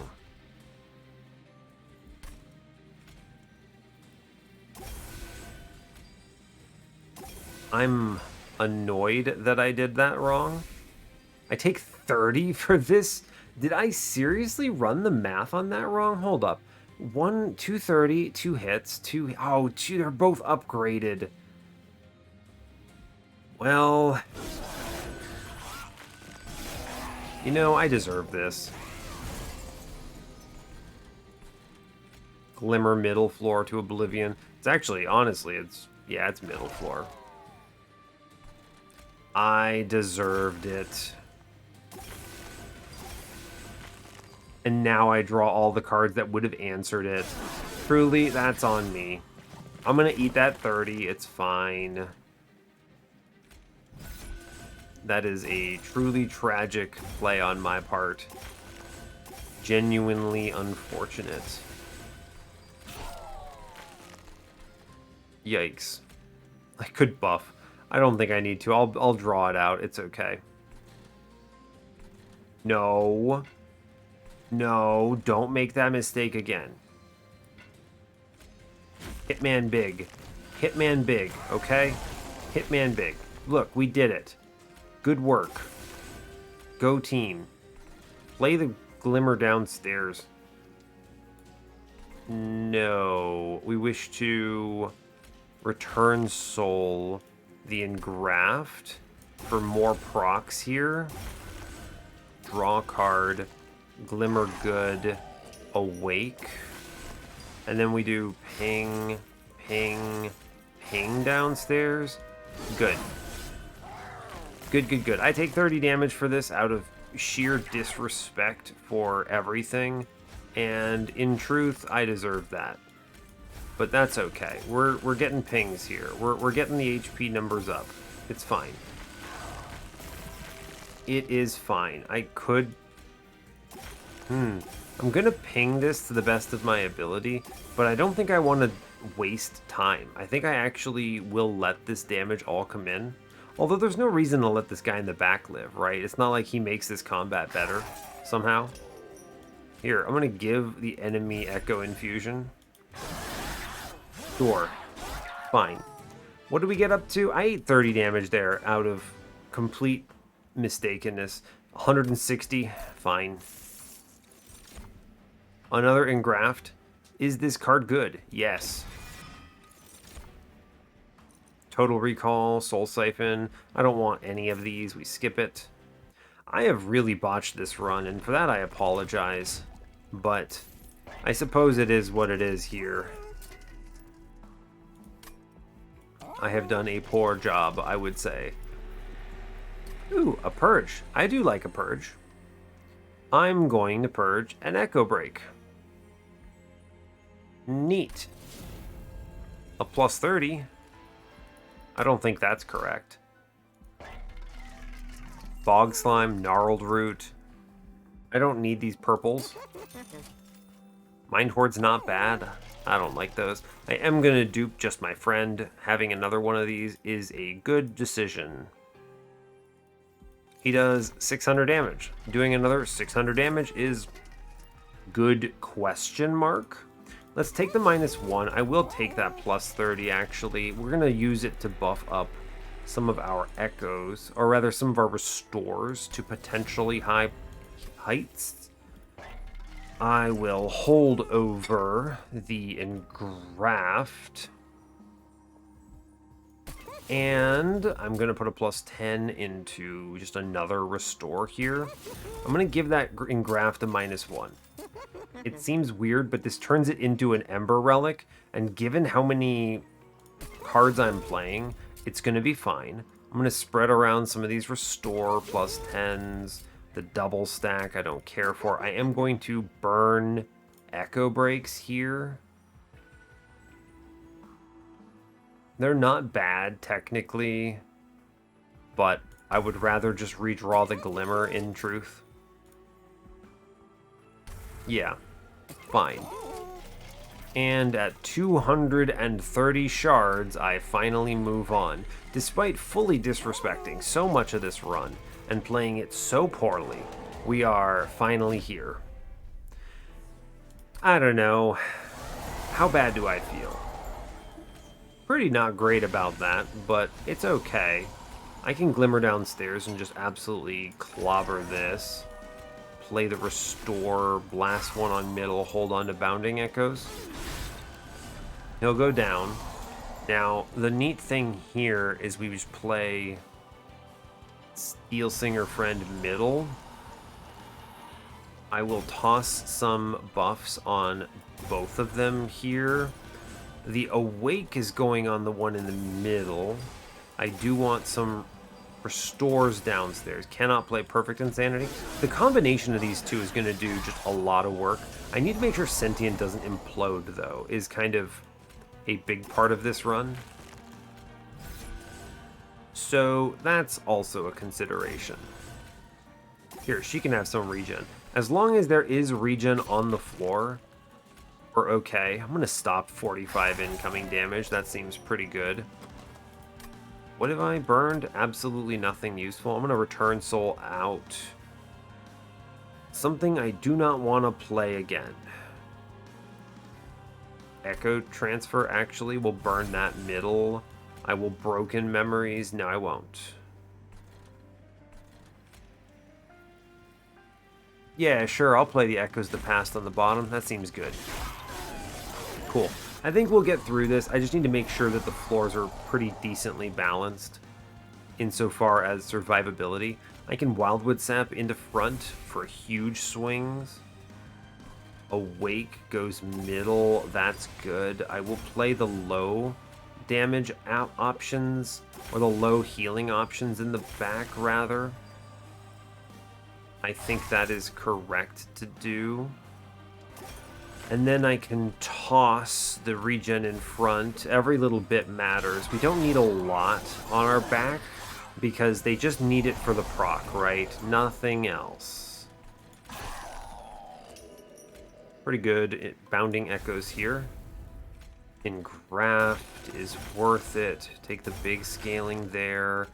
[SPEAKER 1] I'm annoyed that I did that wrong. I take 30 for this? Did I seriously run the math on that wrong? Hold up. 230, 2 hits, 2... Oh, 2, they're both upgraded. Well... You know, I deserve this. Glimmer middle floor to Oblivion. It's actually, honestly, it's middle floor. I deserved it. And now I draw all the cards that would have answered it. Truly, that's on me. I'm gonna eat that 30, it's fine. That is a truly tragic play on my part. genuinely unfortunate. Yikes. I could buff. I don't think I need to. I'll draw it out. It's okay. No. No, don't make that mistake again. Hitman big. Hitman big, okay? Hitman big. Look, we did it. Good work. Go team. Play the glimmer downstairs. No. We wish to return soul the engraft for more procs here. Draw card. Glimmer good. Awake. And then we do ping, ping, ping downstairs. Good. Good, good, good. I take 30 damage for this out of sheer disrespect for everything. And in truth, I deserve that. But that's okay. We're getting pings here. We're getting the HP numbers up. It's fine. It is fine. I could... I'm gonna ping this to the best of my ability, but I don't think I want to waste time. I think I actually will let this damage all come in. Although there's no reason to let this guy in the back live, right? It's not like he makes this combat better, somehow. Here, I'm gonna give the enemy Echo Infusion. Sure. Fine. What do we get up to? I ate 30 damage there out of complete mistakenness. 160. Fine. Another engraft. Is this card good? Yes. Total Recall, Soul Siphon. I don't want any of these. We skip it. I have really botched this run, and for that I apologize. But I suppose it is what it is here. I have done a poor job, I would say. Ooh, a Purge. I do like a Purge. I'm going to purge an Echo Break. Neat. A plus 30. I don't think that's correct. Bog Slime, Gnarled Root. I don't need these purples. Mind Horde's not bad. I don't like those. I am going to dupe Just My Friend. Having another one of these is a good decision. He does 600 damage. Doing another 600 damage is good question mark. Let's take the -1. I will take that plus 30, actually. We're going to use it to buff up some of our echoes, or rather some of our restores to potentially high heights. I will hold over the engraft. And I'm going to put a plus 10 into just another restore here. I'm going to give that engraft a -1. It seems weird, but this turns it into an Ember Relic, and given how many cards I'm playing, it's going to be fine. I'm going to spread around some of these restore plus 10s, the double stack I don't care for. I am going to burn Echo Breaks here. They're not bad, technically, but I would rather just redraw the Glimmer, in truth. Yeah, fine. And at 230 shards, I finally move on. Despite fully disrespecting so much of this run and playing it so poorly, we are finally here. I don't know. How bad do I feel? Pretty not great about that, but it's okay. I can Glimmer downstairs and just absolutely clobber this. Play the restore, blast one on middle, hold on to Bounding Echoes. He'll go down. Now, the neat thing here is we just play Steelsinger Friend middle. I will toss some buffs on both of them here. The Awake is going on the one in the middle. I do want some restores downstairs. Cannot play Perfect Insanity. The combination of these two is going to do just a lot of work. I need to make sure Sentient doesn't implode, though, is kind of a big part of this run. So that's also a consideration. Here, she can have some regen. As long as there is regen on the floor, we're okay. I'm going to stop 45 incoming damage. That seems pretty good. What have I burned? Absolutely nothing useful. I'm going to return soul out. Something I do not want to play again. Echo transfer actually will burn that middle. I will broken memories. No, I won't. Yeah, sure, I'll play the Echoes of the Past on the bottom. That seems good. Cool. I think we'll get through this. I just need to make sure that the floors are pretty decently balanced insofar as survivability. I can Wildwood Sap into front for huge swings. Awake goes middle. That's good. I will play the low damage options, or the low healing options in the back, rather. I think that is correct to do. And then I can toss the regen in front. Every little bit matters. We don't need a lot on our back because they just need it for the proc, right? Nothing else. Pretty good bounding echoes here. Engraft is worth it. Take the big scaling there.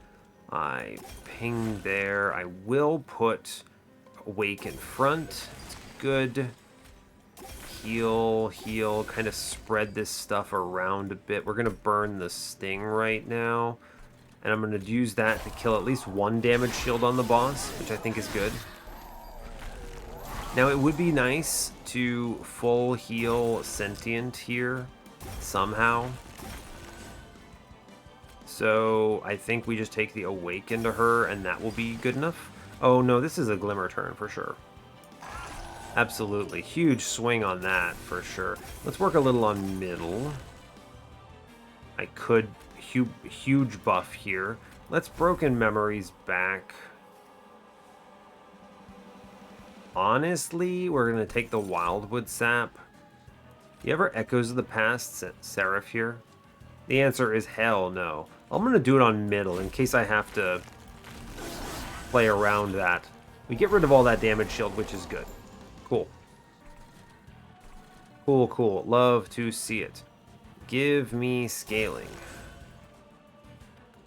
[SPEAKER 1] I ping there. I will put Awake in front. It's good. Heal, kind of spread this stuff around a bit. We're going to burn the Sting right now. And I'm going to use that to kill at least one damage shield on the boss, which I think is good. Now, it would be nice to full heal Sentient here somehow. So I think we just take the Awaken to her, and that will be good enough. Oh, no, this is a Glimmer turn for sure. Absolutely. Huge swing on that, for sure. Let's work a little on middle. I could... huge buff here. Let's Broken Memories back. Honestly, we're going to take the Wildwood Sap. You ever Echoes of the Past Seraph here? The answer is hell no. I'm going to do it on middle in case I have to play around that. We get rid of all that damage shield, which is good. Cool. Cool. Love to see it. Give me scaling.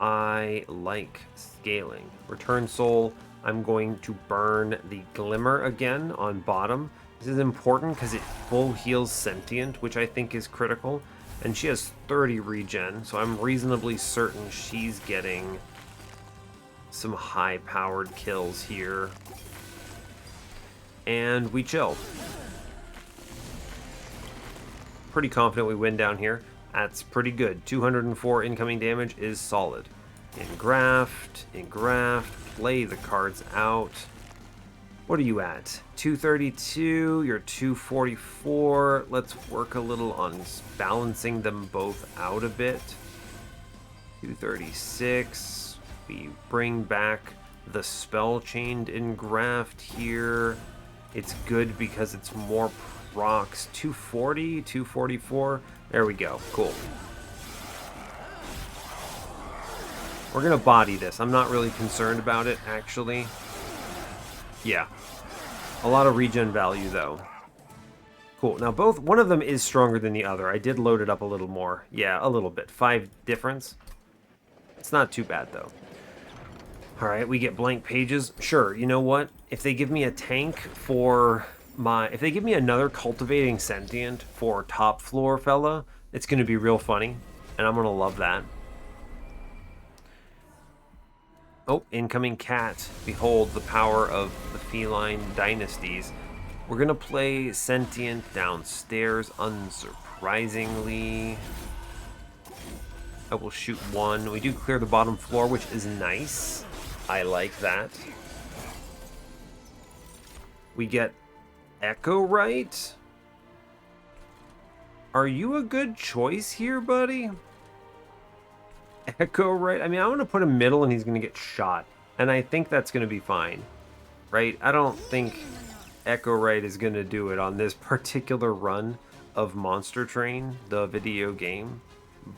[SPEAKER 1] I like scaling. Return soul. I'm going to burn the Glimmer again on bottom. This is important because it full heals Sentient, which I think is critical. And she has 30 regen, so I'm reasonably certain she's getting some high-powered kills here. And we chill. Pretty confident we win down here. That's pretty good. 204 incoming damage is solid. Engraft, play the cards out. What are you at? 232, you're 244. Let's work a little on balancing them both out a bit. 236. We bring back the spell-chained Engraft here. It's good because it's more procs. 240, 244. There we go. Cool. We're going to body this. I'm not really concerned about it, actually. Yeah. A lot of regen value, though. Cool. Now, one of them is stronger than the other. I did load it up a little more. Yeah, a little bit. 5 difference. It's not too bad, though. Alright, we get blank pages. Sure, you know what? If they give me a tank for my... If they give me another Cultivating Sentient for top floor fella, it's going to be real funny. And I'm going to love that. Oh, incoming cat. Behold the power of the feline dynasties. We're going to play Sentient downstairs, unsurprisingly. I will shoot one. We do clear the bottom floor, which is nice. I like that. We get Echo right. Are you a good choice here, buddy? Echo right? I mean, I want to put him middle and he's going to get shot. And I think that's going to be fine. Right? I don't think Echo right is going to do it on this particular run of Monster Train, the video game.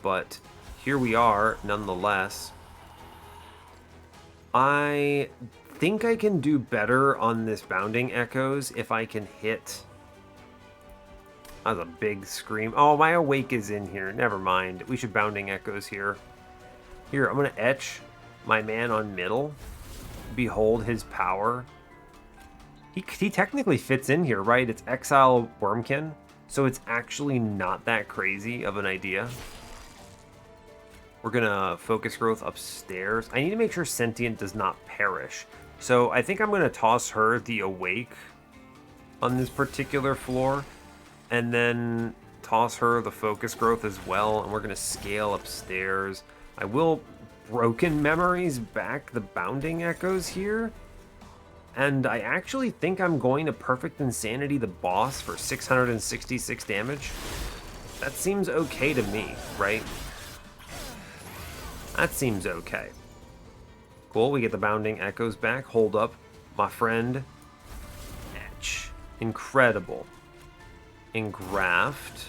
[SPEAKER 1] But here we are, nonetheless. I think I can do better on this Bounding Echoes if I can hit... That was a big scream. Oh, my Awake is in here. Never mind. We should Bounding Echoes here. Here, I'm going to etch my man on middle. Behold his power. He technically fits in here, right? It's Exile Wurmkin, so it's actually not that crazy of an idea. We're going to Focus Growth upstairs. I need to make sure Sentient does not perish. So I think I'm going to toss her the Awake on this particular floor, and then toss her the Focus Growth as well, and we're going to scale upstairs. I will Broken Memories back the Bounding Echoes here, and I actually think I'm going to Perfect Insanity the boss for 666 damage. That seems okay to me, right? That seems okay. Cool, we get the Bounding Echoes back. Hold up, my friend. Etch. Incredible. Engraft.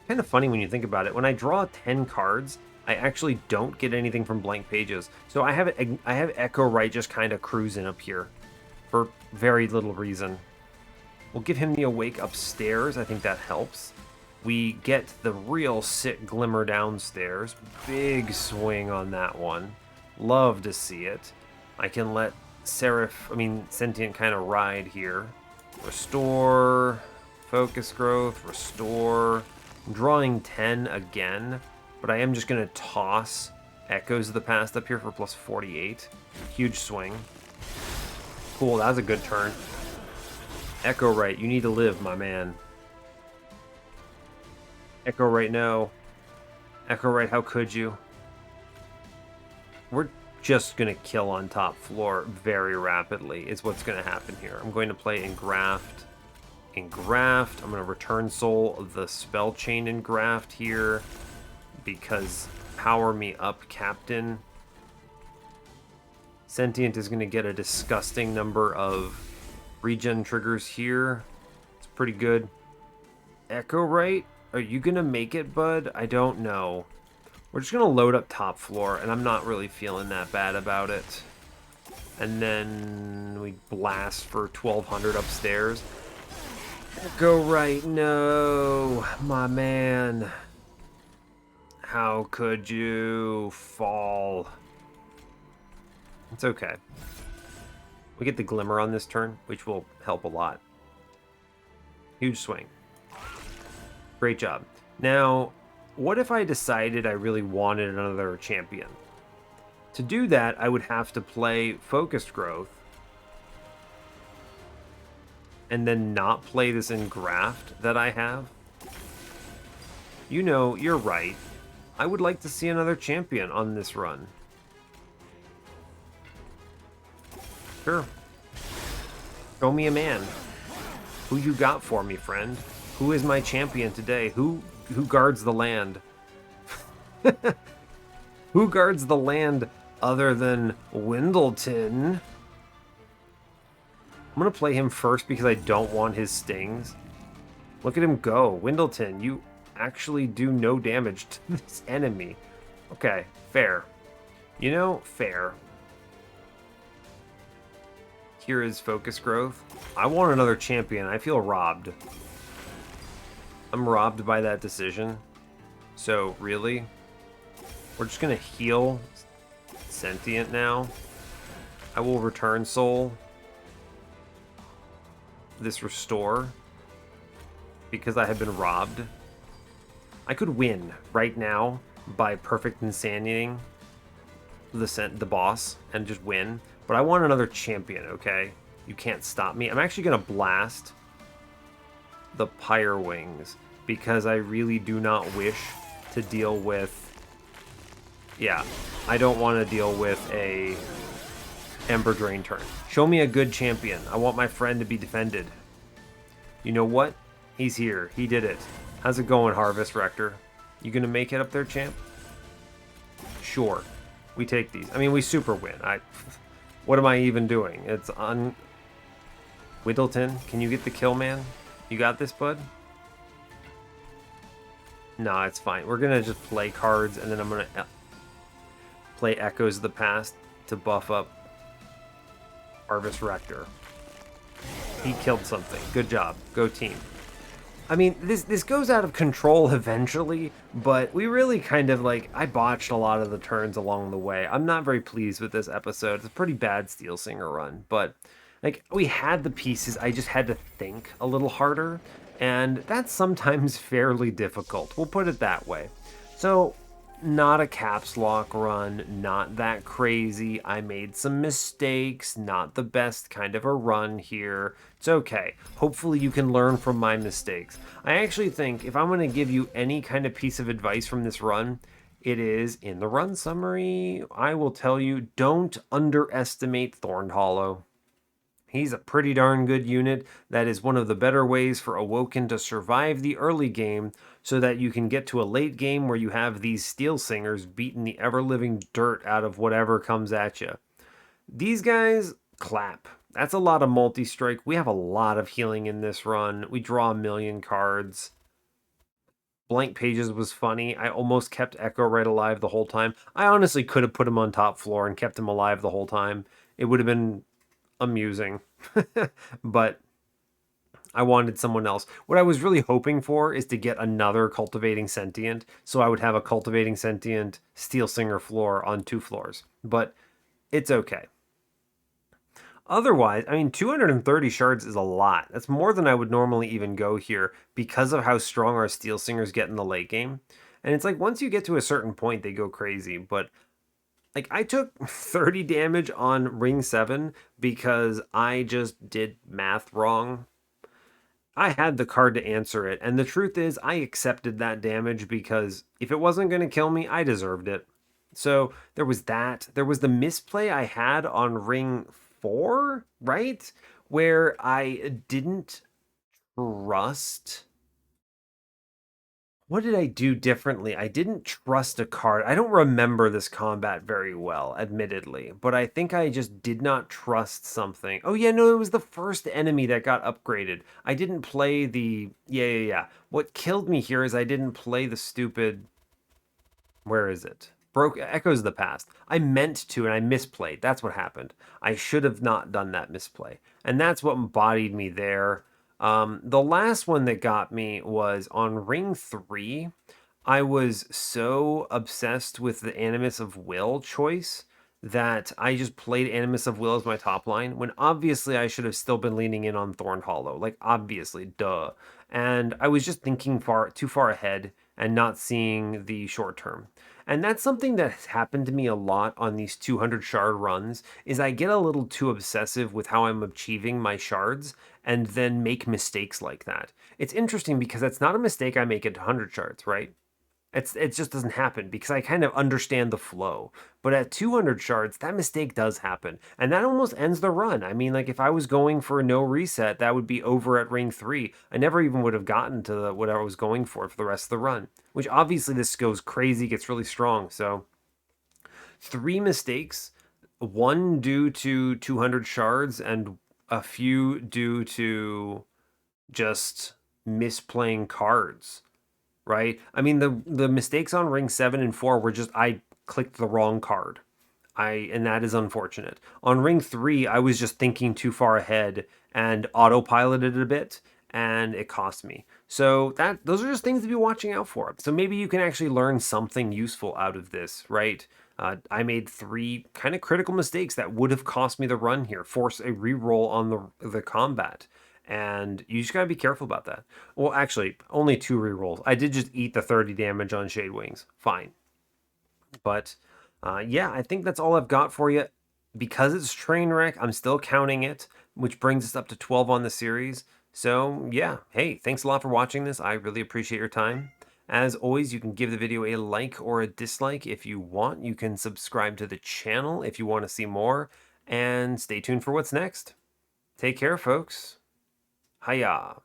[SPEAKER 1] Kind of funny when you think about it. When I draw 10 cards, I actually don't get anything from blank pages. So I have Echo Right just kind of cruising up here for very little reason. We'll give him the Awake upstairs. I think that helps. We get the real sick Glimmer downstairs. Big swing on that one. Love to see it. I can let Sentient kind of ride here. Restore, Focus Growth, restore. I'm drawing 10 again, but I am just going to toss Echoes of the Past up here for plus 48. Huge swing. Cool, that was a good turn. Echo Right, you need to live, my man. Echo Right, no. Echo Right, how could you? We're just going to kill on top floor very rapidly is what's going to happen here. I'm going to play Engraft. Engraft. I'm going to Return Soul the Spell Chain Engraft here because Power Me Up, Captain. Sentient is going to get a disgusting number of regen triggers here. It's pretty good. Echo Right? Are you going to make it, bud? I don't know. We're just going to load up top floor, and I'm not really feeling that bad about it. And then we blast for 1200 upstairs. Go right. No, my man. How could you fall? It's okay. We get the Glimmer on this turn, which will help a lot. Huge swing. Great job. Now, what if I decided I really wanted another champion? To do that, I would have to play Focused Growth and then not play this Engraft that I have. You know, you're right. I would like to see another champion on this run. Sure. Show me a man. Who you got for me, friend? Who is my champion today? Who guards the land? Who guards the land other than Windleton? I'm going to play him first because I don't want his stings. Look at him go. Windleton, you actually do no damage to this enemy. Okay, fair. You know, fair. Here is Focus Growth. I want another champion. I feel robbed. I'm robbed by that decision. So, really? We're just going to heal Sentient now. I will Return Soul this Restore because I have been robbed. I could win right now by Perfect Insanity the boss and just win. But I want another champion, okay? You can't stop me. I'm actually going to blast the Pyre Wings because I really do not wish to deal with... Yeah, I don't want to deal with a Ember Drain turn. Show me a good champion. I want my friend to be defended. You know what? He's here. He did it. How's it going, Harvest Rector? You gonna make it up there, champ? Sure. We take these. I mean, we super win. What am I even doing? It's on... Whittleton, can you get the kill, man? You got this, bud? No, it's fine. We're gonna just play cards, and then I'm gonna play Echoes of the Past to buff up Harvest Rector. He killed something. Good job. Go team. I mean, this goes out of control eventually, but we really kind of like, I botched a lot of the turns along the way. I'm not very pleased with this episode. It's a pretty bad Steelsinger run, but like we had the pieces, I just had to think a little harder, and that's sometimes fairly difficult. We'll put it that way. So not a caps lock run, not that crazy. I made some mistakes, not the best kind of a run here. It's okay. Hopefully you can learn from my mistakes. I actually think if I'm going to give you any kind of piece of advice from this run, it is in the run summary. I will tell you, don't underestimate Thorned Hollow. He's a pretty darn good unit. That is one of the better ways for Awoken to survive the early game so that you can get to a late game where you have these Steelsingers beating the ever-living dirt out of whatever comes at you. These guys clap. That's a lot of multi-strike. We have a lot of healing in this run. We draw a million cards. Blank Pages was funny. I almost kept Echo right alive the whole time. I honestly could have put him on top floor and kept him alive the whole time. It would have been amusing. But I wanted someone else. What I was really hoping for is to get another Cultivating Sentient, so I would have a Cultivating Sentient Steelsinger floor on 2 floors. But it's okay. Otherwise, I mean, 230 shards is a lot. That's more than I would normally even go here because of how strong our Steelsingers get in the late game. And it's like once you get to a certain point, they go crazy. But like I took 30 damage on ring 7 because I just did math wrong. I had the card to answer it, and the truth is I accepted that damage because if it wasn't going to kill me, I deserved it. So there was that. There was the misplay I had on ring 4, right? Where I didn't trust. What did I do differently? I didn't trust a card. I don't remember this combat very well, admittedly, but I think I just did not trust something. Oh yeah, no, it was the first enemy that got upgraded. I didn't play the... Yeah. What killed me here is I didn't play the stupid... Where is it? Broke Echoes of the Past. I meant to, and I misplayed. That's what happened. I should have not done that misplay. And that's what embodied me there. The last one that got me was on ring 3. I was so obsessed with the Animus of Will choice that I just played Animus of Will as my top line, when obviously I should have still been leaning in on Thorned Hollow. Like, obviously, duh. And I was just thinking too far ahead and not seeing the short term. And that's something that has happened to me a lot on these 200 shard runs, is I get a little too obsessive with how I'm achieving my shards and then make mistakes like that. It's interesting because that's not a mistake I make at 100 shards, right? It just doesn't happen because I kind of understand the flow. But at 200 shards, that mistake does happen. And that almost ends the run. I mean, like if I was going for no reset, that would be over at ring 3. I never even would have gotten to what I was going for the rest of the run. Which obviously this goes crazy, gets really strong. So 3 mistakes, 1 due to 200 shards and a few due to just misplaying cards. Right? I mean, the mistakes on ring 7 and 4 were just I clicked the wrong card. And that is unfortunate. On ring 3, I was just thinking too far ahead and autopiloted a bit, and it cost me. So those are just things to be watching out for. So maybe you can actually learn something useful out of this, right? I made 3 kind of critical mistakes that would have cost me the run here, force a reroll on the combat. And you just gotta be careful about that. Well, actually, only 2 rerolls. I did just eat the 30 damage on Shade Wings. Fine. But yeah, I think that's all I've got for you. Because it's Trainwreck, I'm still counting it, which brings us up to 12 on the series. So yeah, hey, thanks a lot for watching this. I really appreciate your time. As always, you can give the video a like or a dislike if you want. You can subscribe to the channel if you want to see more. And stay tuned for what's next. Take care, folks. Hiya.